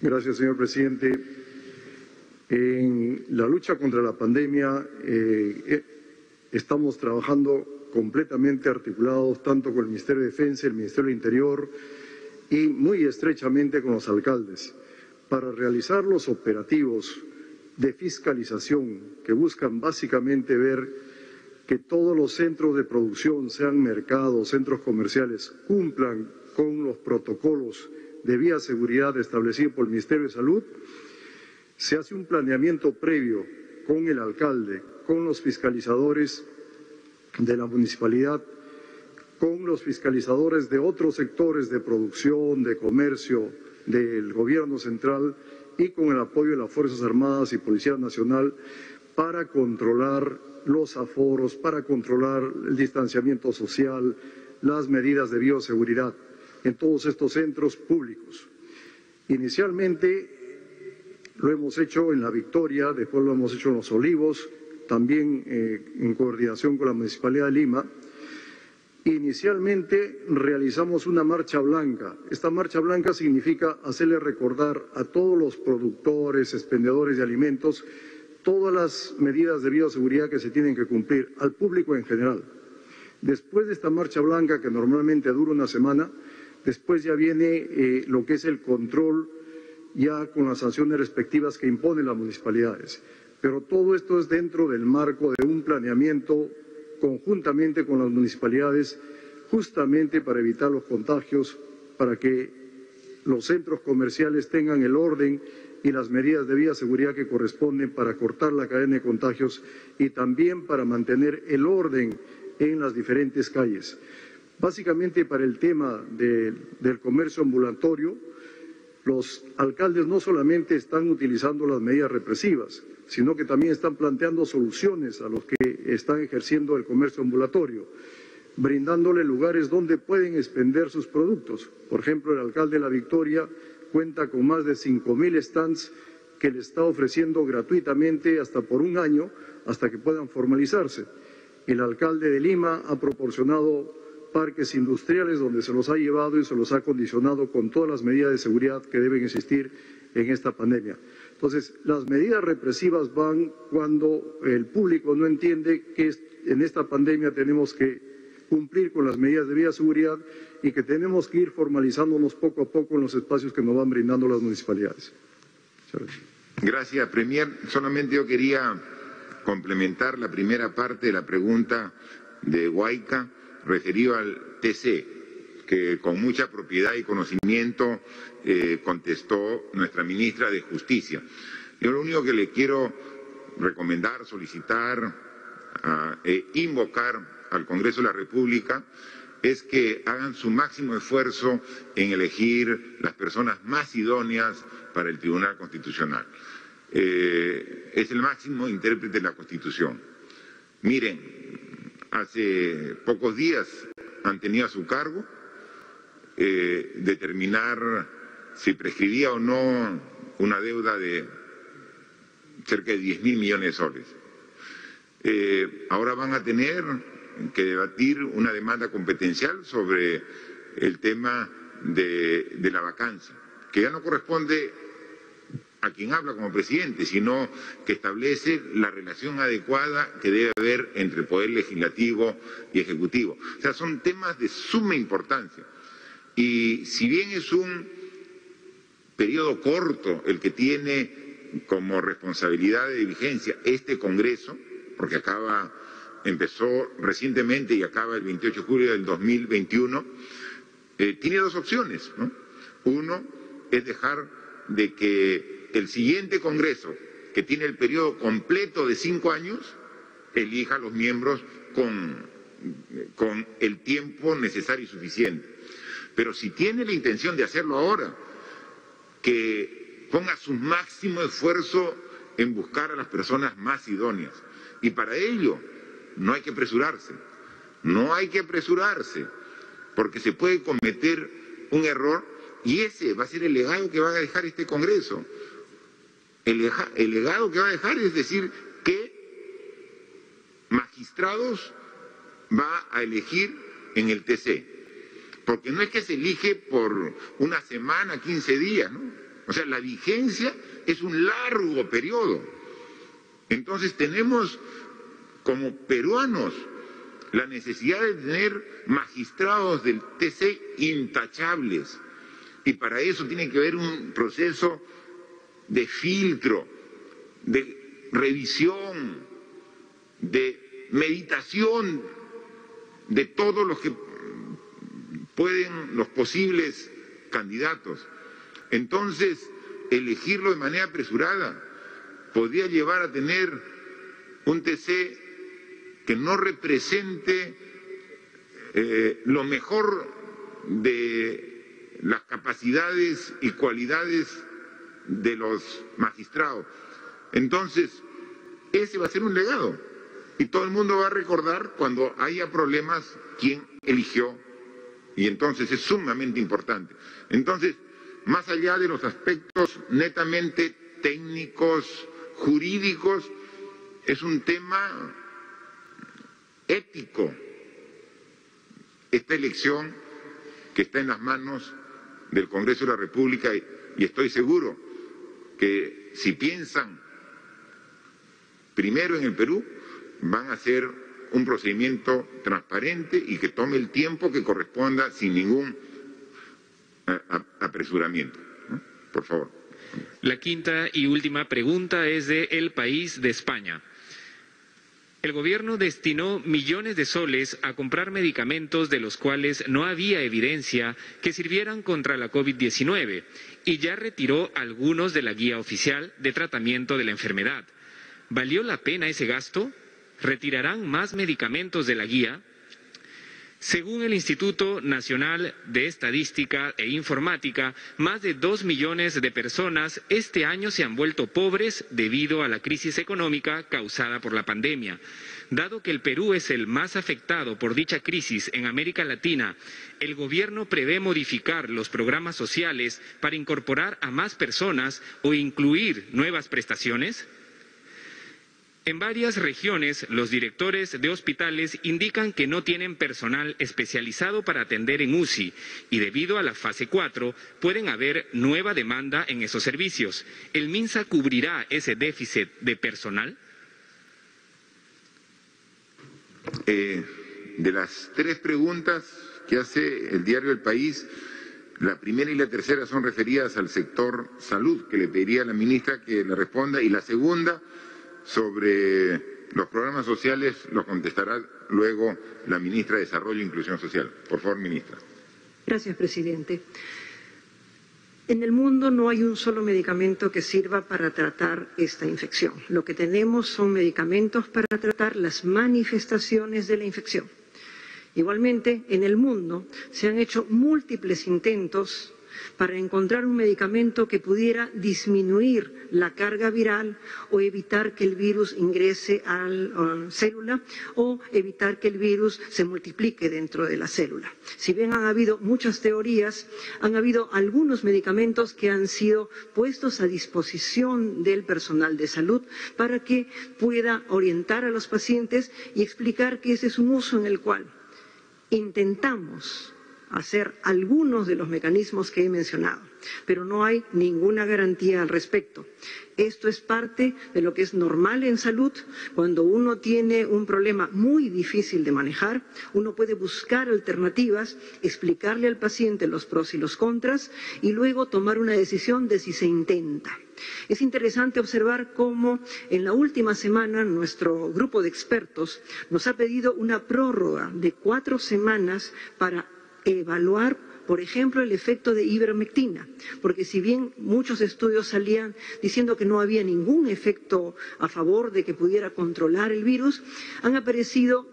Gracias, señor presidente. En la lucha contra la pandemia estamos trabajando completamente articulados tanto con el Ministerio de Defensa, el Ministerio del Interior y muy estrechamente con los alcaldes para realizar los operativos de fiscalización que buscan básicamente ver que todos los centros de producción, sean mercados, centros comerciales, cumplan con los protocolos de bioseguridad establecidos por el Ministerio de Salud. Se hace un planeamiento previo con el alcalde, con los fiscalizadores de la municipalidad, con los fiscalizadores de otros sectores de producción, de comercio, del gobierno central y con el apoyo de las Fuerzas Armadas y Policía Nacional para controlar los aforos, para controlar el distanciamiento social, las medidas de bioseguridad en todos estos centros públicos. Inicialmente lo hemos hecho en La Victoria, después lo hemos hecho en Los Olivos, también en coordinación con la Municipalidad de Lima. Inicialmente realizamos una marcha blanca. Esta marcha blanca significa hacerle recordar a todos los productores, expendedores de alimentos, todas las medidas de bioseguridad que se tienen que cumplir, al público en general. Después de esta marcha blanca, que normalmente dura una semana, después ya viene lo que es el control, ya con las sanciones respectivas que imponen las municipalidades. Pero todo esto es dentro del marco de un planeamiento conjuntamente con las municipalidades, justamente para evitar los contagios, para que los centros comerciales tengan el orden y las medidas de bioseguridad que corresponden para cortar la cadena de contagios y también para mantener el orden en las diferentes calles. Básicamente para el tema del comercio ambulatorio, los alcaldes no solamente están utilizando las medidas represivas, sino que también están planteando soluciones a los que están ejerciendo el comercio ambulatorio, brindándole lugares donde pueden expender sus productos. Por ejemplo, el alcalde de La Victoria cuenta con más de 5.000 stands que le está ofreciendo gratuitamente hasta por un año, hasta que puedan formalizarse. El alcalde de Lima ha proporcionado parques industriales donde se los ha llevado y se los ha condicionado con todas las medidas de seguridad que deben existir en esta pandemia. Entonces, las medidas represivas van cuando el público no entiende que en esta pandemia tenemos que cumplir con las medidas de bioseguridad y que tenemos que ir formalizándonos poco a poco en los espacios que nos van brindando las municipalidades. Gracias, Premier. Solamente yo quería complementar la primera parte de la pregunta de Huayca referido al TC, que con mucha propiedad y conocimiento contestó nuestra ministra de Justicia. Yo lo único que le quiero recomendar, solicitar e invocar al Congreso de la República es que hagan su máximo esfuerzo en elegir las personas más idóneas para el Tribunal Constitucional. Es el máximo intérprete de la Constitución. Miren, hace pocos días han tenido a su cargo determinar si prescribía o no una deuda de cerca de 10.000 millones de soles. Ahora van a tener que debatir una demanda competencial sobre el tema de la vacancia, que ya no corresponde a quien habla como presidente, sino que establece la relación adecuada que debe haber entre el Poder Legislativo y Ejecutivo. O sea, son temas de suma importancia. Y si bien es un periodo corto el que tiene como responsabilidad de vigencia este Congreso, porque empezó recientemente y acaba el 28 de julio del 2021, tiene dos opciones, ¿no? Uno es dejar de que el siguiente Congreso, que tiene el periodo completo de 5 años, elija a los miembros con el tiempo necesario y suficiente. Pero si tiene la intención de hacerlo ahora, que ponga su máximo esfuerzo en buscar a las personas más idóneas. Y para ello no hay que apresurarse, porque se puede cometer un error y ese va a ser el legado que va a dejar este Congreso. El legado que va a dejar es decir qué magistrados va a elegir en el TC. Porque no es que se elige por una semana, 15 días, ¿no? O sea, la vigencia es un largo periodo. Entonces tenemos como peruanos la necesidad de tener magistrados del TC intachables. Y para eso tiene que haber un proceso de filtro, de revisión, de meditación de todos los que pueden, los posibles candidatos. Entonces, elegirlo de manera apresurada podría llevar a tener un TC que no represente lo mejor de las capacidades y cualidades de los magistrados. Entonces, ese va a ser un legado y todo el mundo va a recordar cuando haya problemas quién eligió, y entonces es sumamente importante. Entonces, más allá de los aspectos netamente técnicos, jurídicos, es un tema ético esta elección que está en las manos del Congreso de la República, y estoy seguro que si piensan primero en el Perú, van a hacer un procedimiento transparente y que tome el tiempo que corresponda sin ningún apresuramiento, ¿no? Por favor. La quinta y última pregunta es de El País de España. El gobierno destinó millones de soles a comprar medicamentos de los cuales no había evidencia que sirvieran contra la COVID-19 y ya retiró algunos de la guía oficial de tratamiento de la enfermedad. ¿Valió la pena ese gasto? ¿Retirarán más medicamentos de la guía? Según el Instituto Nacional de Estadística e Informática, más de 2 millones de personas este año se han vuelto pobres debido a la crisis económica causada por la pandemia. Dado que el Perú es el más afectado por dicha crisis en América Latina, ¿el gobierno prevé modificar los programas sociales para incorporar a más personas o incluir nuevas prestaciones? En varias regiones, los directores de hospitales indican que no tienen personal especializado para atender en UCI y debido a la fase 4 pueden haber nueva demanda en esos servicios. ¿El MINSA cubrirá ese déficit de personal? De las 3 preguntas que hace el diario El País, la primera y la tercera son referidas al sector salud, que le pediría a la ministra que le responda, y la segunda sobre los programas sociales lo contestará luego la ministra de Desarrollo e Inclusión Social. Por favor, ministra. Gracias, presidente. En el mundo no hay un solo medicamento que sirva para tratar esta infección. Lo que tenemos son medicamentos para tratar las manifestaciones de la infección. Igualmente, en el mundo se han hecho múltiples intentos para encontrar un medicamento que pudiera disminuir la carga viral o evitar que el virus ingrese a la célula o evitar que el virus se multiplique dentro de la célula. Si bien han habido muchas teorías, han habido algunos medicamentos que han sido puestos a disposición del personal de salud para que pueda orientar a los pacientes y explicar que ese es un uso en el cual intentamos hacer algunos de los mecanismos que he mencionado, pero no hay ninguna garantía al respecto. Esto es parte de lo que es normal en salud. Cuando uno tiene un problema muy difícil de manejar, uno puede buscar alternativas, explicarle al paciente los pros y los contras y luego tomar una decisión de si se intenta. Es interesante observar cómo en la última semana nuestro grupo de expertos nos ha pedido una prórroga de 4 semanas para evaluar, por ejemplo, el efecto de ivermectina, porque si bien muchos estudios salían diciendo que no había ningún efecto a favor de que pudiera controlar el virus, han aparecido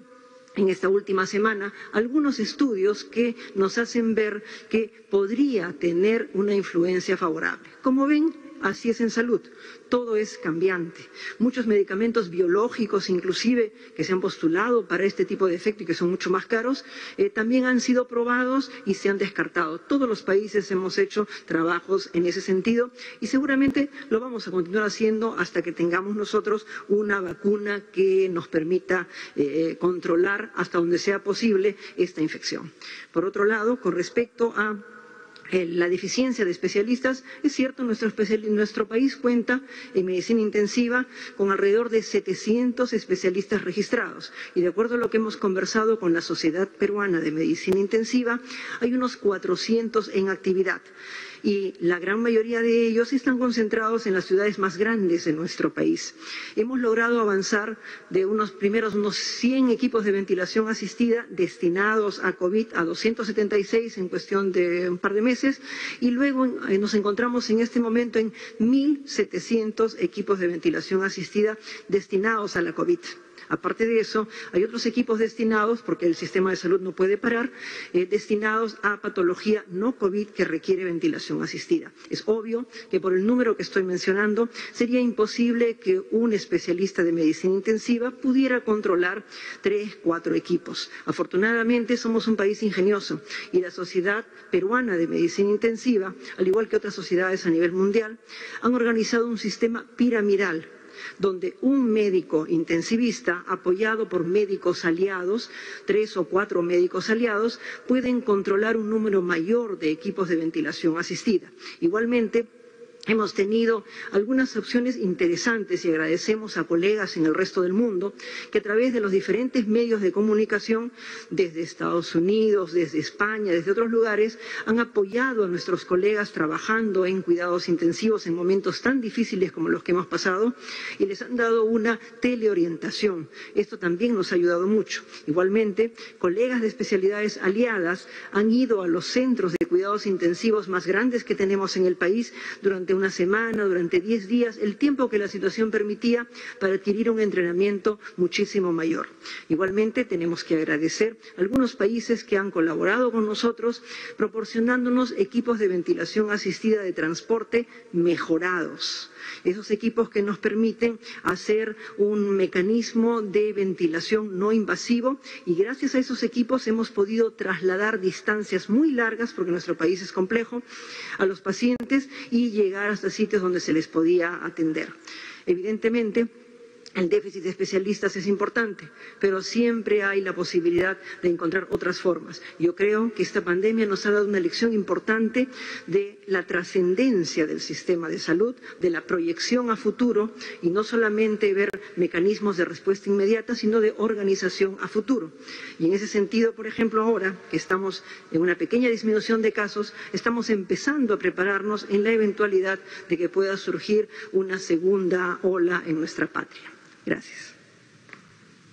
en esta última semana algunos estudios que nos hacen ver que podría tener una influencia favorable. Como ven, así es en salud, todo es cambiante. Muchos medicamentos biológicos, inclusive, que se han postulado para este tipo de efecto y que son mucho más caros, también han sido probados y se han descartado. Todos los países hemos hecho trabajos en ese sentido y seguramente lo vamos a continuar haciendo hasta que tengamos nosotros una vacuna que nos permita controlar hasta donde sea posible esta infección. Por otro lado, con respecto a la deficiencia de especialistas, es cierto, nuestro país cuenta en medicina intensiva con alrededor de 700 especialistas registrados y de acuerdo a lo que hemos conversado con la Sociedad Peruana de Medicina Intensiva, hay unos 400 en actividad. Y la gran mayoría de ellos están concentrados en las ciudades más grandes de nuestro país. Hemos logrado avanzar de unos 100 equipos de ventilación asistida destinados a COVID a 276 en cuestión de un par de meses y luego nos encontramos en este momento en 1.700 equipos de ventilación asistida destinados a la COVID. Aparte de eso, hay otros equipos destinados, porque el sistema de salud no puede parar, destinados a patología no COVID que requiere ventilación asistida. Es obvio que por el número que estoy mencionando, sería imposible que un especialista de medicina intensiva pudiera controlar 3, 4 equipos. Afortunadamente, somos un país ingenioso y la Sociedad Peruana de Medicina Intensiva, al igual que otras sociedades a nivel mundial, han organizado un sistema piramidal donde un médico intensivista, apoyado por médicos aliados, 3 o 4 médicos aliados, pueden controlar un número mayor de equipos de ventilación asistida. Igualmente, hemos tenido algunas opciones interesantes y agradecemos a colegas en el resto del mundo que a través de los diferentes medios de comunicación, desde Estados Unidos, desde España, desde otros lugares, han apoyado a nuestros colegas trabajando en cuidados intensivos en momentos tan difíciles como los que hemos pasado y les han dado una teleorientación. Esto también nos ha ayudado mucho. Igualmente, colegas de especialidades aliadas han ido a los centros de cuidados intensivos más grandes que tenemos en el país durante una semana, durante 10 días, el tiempo que la situación permitía para adquirir un entrenamiento muchísimo mayor. Igualmente, tenemos que agradecer a algunos países que han colaborado con nosotros, proporcionándonos equipos de ventilación asistida de transporte mejorados. Esos equipos que nos permiten hacer un mecanismo de ventilación no invasivo, y gracias a esos equipos hemos podido trasladar distancias muy largas, porque nuestro país es complejo, a los pacientes y llegar hasta sitios donde se les podía atender. Evidentemente, el déficit de especialistas es importante, pero siempre hay la posibilidad de encontrar otras formas. Yo creo que esta pandemia nos ha dado una lección importante de la trascendencia del sistema de salud, de la proyección a futuro, y no solamente ver mecanismos de respuesta inmediata, sino de organización a futuro. Y en ese sentido, por ejemplo, ahora que estamos en una pequeña disminución de casos, estamos empezando a prepararnos en la eventualidad de que pueda surgir una segunda ola en nuestra patria. Gracias.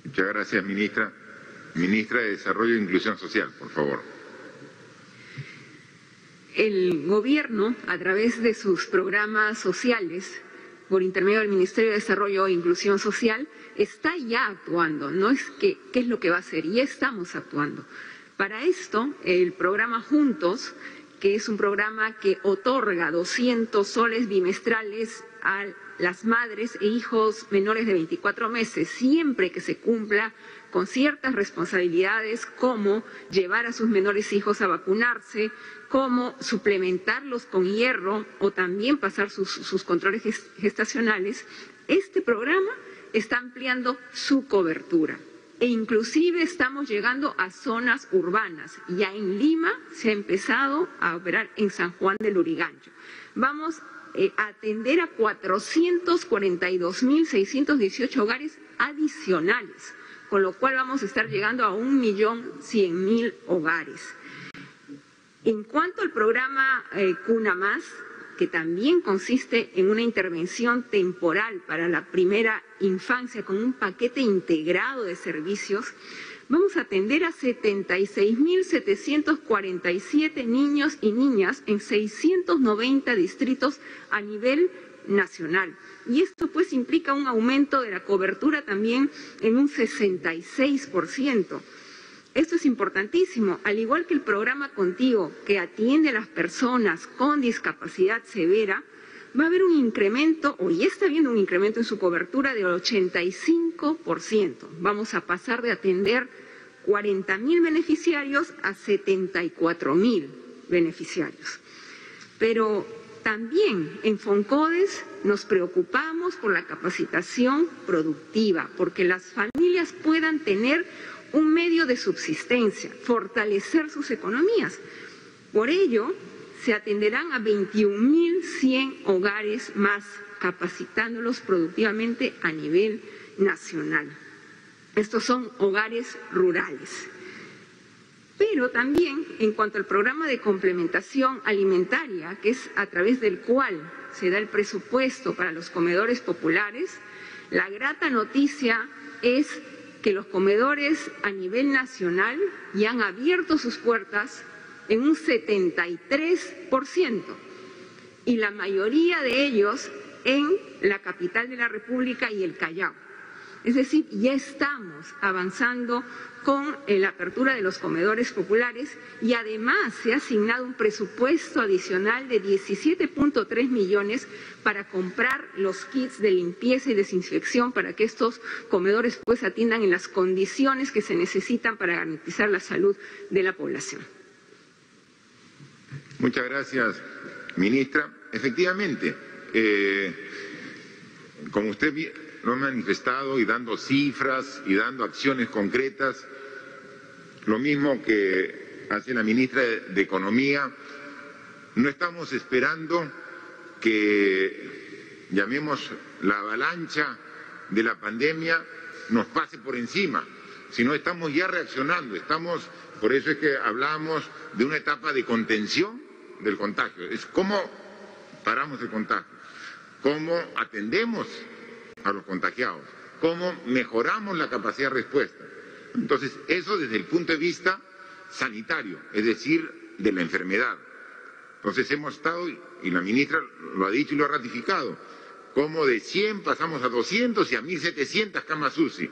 Muchas gracias, ministra. Ministra de Desarrollo e Inclusión Social, por favor. El Gobierno, a través de sus programas sociales, por intermedio del Ministerio de Desarrollo e Inclusión Social, está ya actuando. No es que qué es lo que va a hacer, ya estamos actuando. Para esto, el programa Juntos, que es un programa que otorga 200 soles bimestrales a las madres e hijos menores de 24 meses, siempre que se cumpla con ciertas responsabilidades como llevar a sus menores hijos a vacunarse, como suplementarlos con hierro o también pasar sus controles gestacionales. Este programa está ampliando su cobertura e inclusive estamos llegando a zonas urbanas. Ya en Lima se ha empezado a operar en San Juan del Lurigancho. Vamos a atender a 442.618 hogares adicionales, con lo cual vamos a estar llegando a 1.100.000 hogares. En cuanto al programa Cuna Más, que también consiste en una intervención temporal para la primera infancia con un paquete integrado de servicios, vamos a atender a 76.747 niños y niñas en 690 distritos a nivel nacional. Y esto pues implica un aumento de la cobertura también en un 66%. Esto es importantísimo, al igual que el programa Contigo, que atiende a las personas con discapacidad severa, va a haber un incremento, o ya está habiendo un incremento en su cobertura del 85%. Vamos a pasar de atender 40.000 beneficiarios a 74.000 beneficiarios. Pero también en Foncodes nos preocupamos por la capacitación productiva, porque las familias puedan tener un medio de subsistencia, fortalecer sus economías. Por ello, se atenderán a 21.100 hogares más, capacitándolos productivamente a nivel nacional. Estos son hogares rurales. Pero también, en cuanto al programa de complementación alimentaria, que es a través del cual se da el presupuesto para los comedores populares, la grata noticia es que los comedores a nivel nacional ya han abierto sus puertas en un 73%, y la mayoría de ellos en la capital de la República y el Callao. Es decir, ya estamos avanzando con la apertura de los comedores populares, y además se ha asignado un presupuesto adicional de 17.3 millones para comprar los kits de limpieza y desinfección para que estos comedores pues atiendan en las condiciones que se necesitan para garantizar la salud de la población. Muchas gracias, ministra. Efectivamente, como usted lo ha manifestado y dando cifras y dando acciones concretas, lo mismo que hace la ministra de Economía, no estamos esperando que, llamemos, la avalancha de la pandemia nos pase por encima, sino estamos ya reaccionando, por eso es que hablamos de una etapa de contención del contagio. Es cómo paramos el contagio, cómo atendemos a los contagiados, cómo mejoramos la capacidad de respuesta. Entonces, eso desde el punto de vista sanitario, es decir, de la enfermedad. Entonces hemos estado, y la ministra lo ha dicho y lo ha ratificado, como de 100 pasamos a 200 y a 1.700 camas UCI,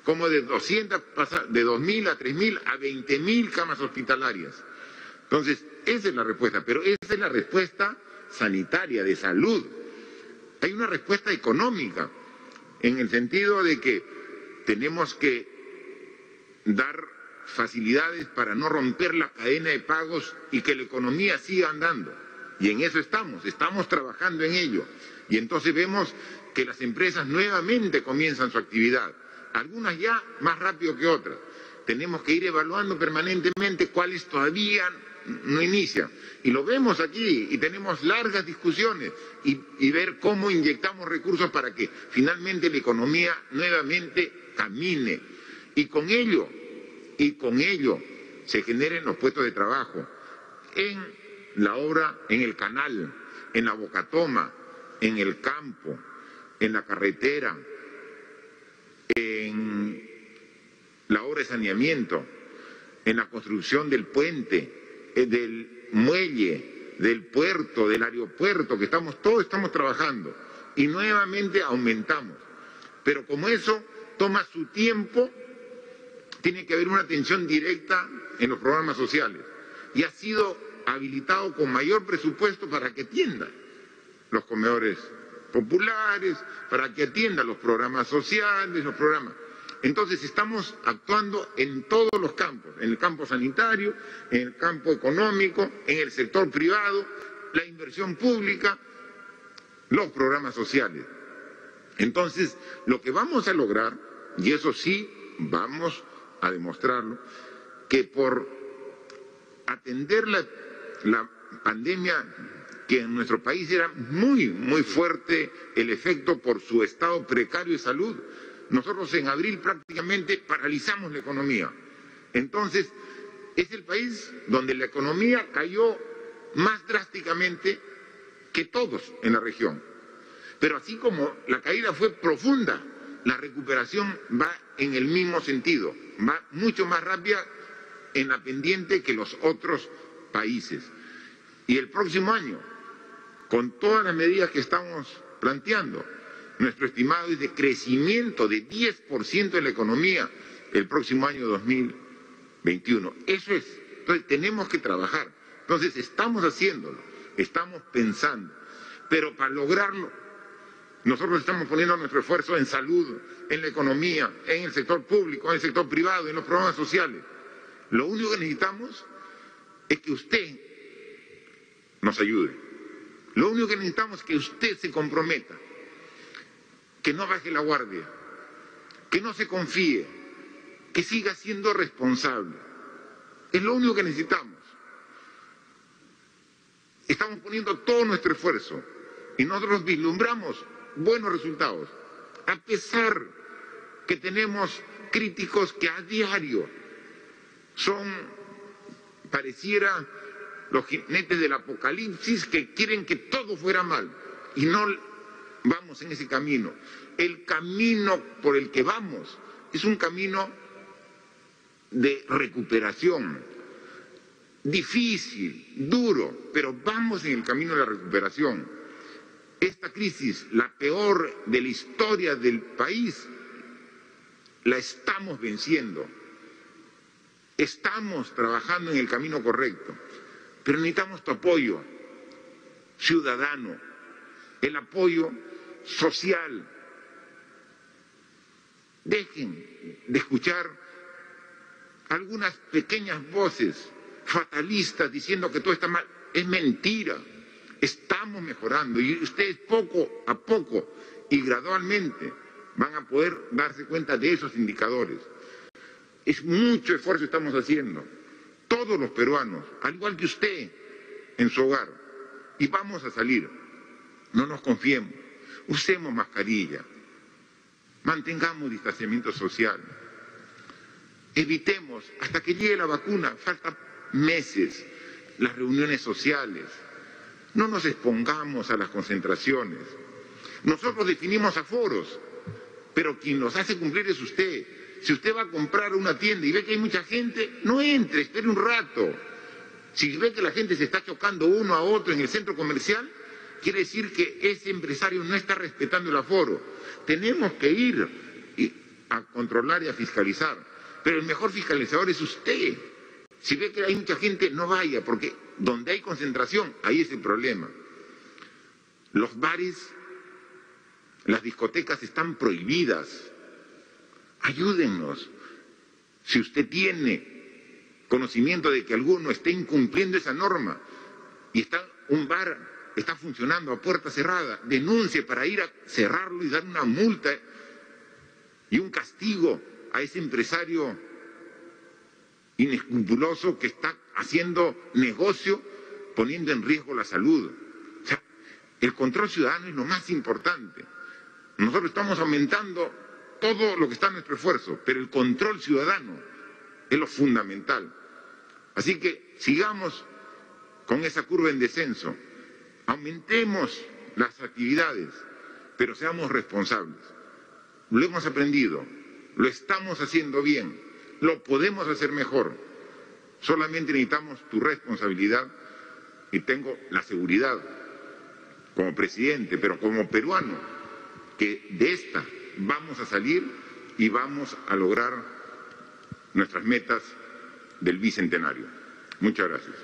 como de 200 de 2.000 a 3.000 a 20.000 camas hospitalarias. Entonces, esa es la respuesta, pero esa es la respuesta sanitaria, de salud. Hay una respuesta económica, en el sentido de que tenemos que dar facilidades para no romper la cadena de pagos y que la economía siga andando. Y en eso estamos trabajando en ello. Y entonces vemos que las empresas nuevamente comienzan su actividad, algunas ya más rápido que otras. Tenemos que ir evaluando permanentemente cuáles todavía no inician. Y lo vemos aquí y tenemos largas discusiones y ver cómo inyectamos recursos para que finalmente la economía nuevamente camine. Y con ello se generen los puestos de trabajo en la obra, en el canal, en la bocatoma, en el campo, en la carretera, en la obra de saneamiento, en la construcción del puente, del muelle, del puerto, del aeropuerto, que todos estamos trabajando y nuevamente aumentamos. Pero como eso toma su tiempo, tiene que haber una atención directa en los programas sociales y ha sido habilitado con mayor presupuesto para que atienda los comedores populares, para que atienda los programas sociales, los programas. Entonces estamos actuando en todos los campos, en el campo sanitario, en el campo económico, en el sector privado, la inversión pública, los programas sociales. Entonces, lo que vamos a lograr, y eso sí vamos a demostrarlo, que por atender la pandemia, que en nuestro país era muy fuerte el efecto por su estado precario de salud, nosotros en abril prácticamente paralizamos la economía. Entonces, es el país donde la economía cayó más drásticamente que todos en la región. Pero así como la caída fue profunda, la recuperación va en el mismo sentido, va mucho más rápida en la pendiente que los otros países. Y el próximo año, con todas las medidas que estamos planteando, nuestro estimado es de crecimiento de 10% de la economía el próximo año 2021. Eso es. Entonces tenemos que trabajar. Entonces estamos haciéndolo, estamos pensando. Pero para lograrlo, nosotros estamos poniendo nuestro esfuerzo en salud, en la economía, en el sector público, en el sector privado, en los programas sociales. Lo único que necesitamos es que usted nos ayude. Lo único que necesitamos es que usted se comprometa, que no baje la guardia, que no se confíe, que siga siendo responsable. Es lo único que necesitamos. Estamos poniendo todo nuestro esfuerzo y nosotros vislumbramos buenos resultados, a pesar que tenemos críticos que a diario pareciera los jinetes del apocalipsis que quieren que todo fuera mal, y no vamos en ese camino. El camino por el que vamos es un camino de recuperación, difícil, duro, pero vamos en el camino de la recuperación. Esta crisis, la peor de la historia del país, la estamos venciendo. Estamos trabajando en el camino correcto, pero necesitamos tu apoyo ciudadano, el apoyo social. Dejen de escuchar algunas pequeñas voces fatalistas diciendo que todo está mal. Es mentira. Estamos mejorando y ustedes poco a poco y gradualmente van a poder darse cuenta de esos indicadores. Es mucho esfuerzo que estamos haciendo, todos los peruanos, al igual que usted en su hogar, y vamos a salir. No nos confiemos, usemos mascarilla, mantengamos distanciamiento social, evitemos hasta que llegue la vacuna, faltan meses, las reuniones sociales. No nos expongamos a las concentraciones. Nosotros definimos aforos, pero quien los hace cumplir es usted. Si usted va a comprar una tienda y ve que hay mucha gente, no entre, espere un rato. Si ve que la gente se está chocando uno a otro en el centro comercial, quiere decir que ese empresario no está respetando el aforo. Tenemos que ir a controlar y a fiscalizar, pero el mejor fiscalizador es usted. Si ve que hay mucha gente, no vaya, porque donde hay concentración, ahí es el problema. Los bares, las discotecas están prohibidas. Ayúdennos. Si usted tiene conocimiento de que alguno esté incumpliendo esa norma y un bar está funcionando a puerta cerrada, denuncie para ir a cerrarlo y dar una multa y un castigo a ese empresario inescrupuloso que está haciendo negocio poniendo en riesgo la salud. O sea, el control ciudadano es lo más importante. Nosotros estamos aumentando todo lo que está a nuestro esfuerzo, pero el control ciudadano es lo fundamental. Así que sigamos con esa curva en descenso, aumentemos las actividades, pero seamos responsables. Lo hemos aprendido, lo estamos haciendo bien, lo podemos hacer mejor. Solamente necesitamos tu responsabilidad y tengo la seguridad como presidente, pero como peruano, que de esta vamos a salir y vamos a lograr nuestras metas del bicentenario. Muchas gracias.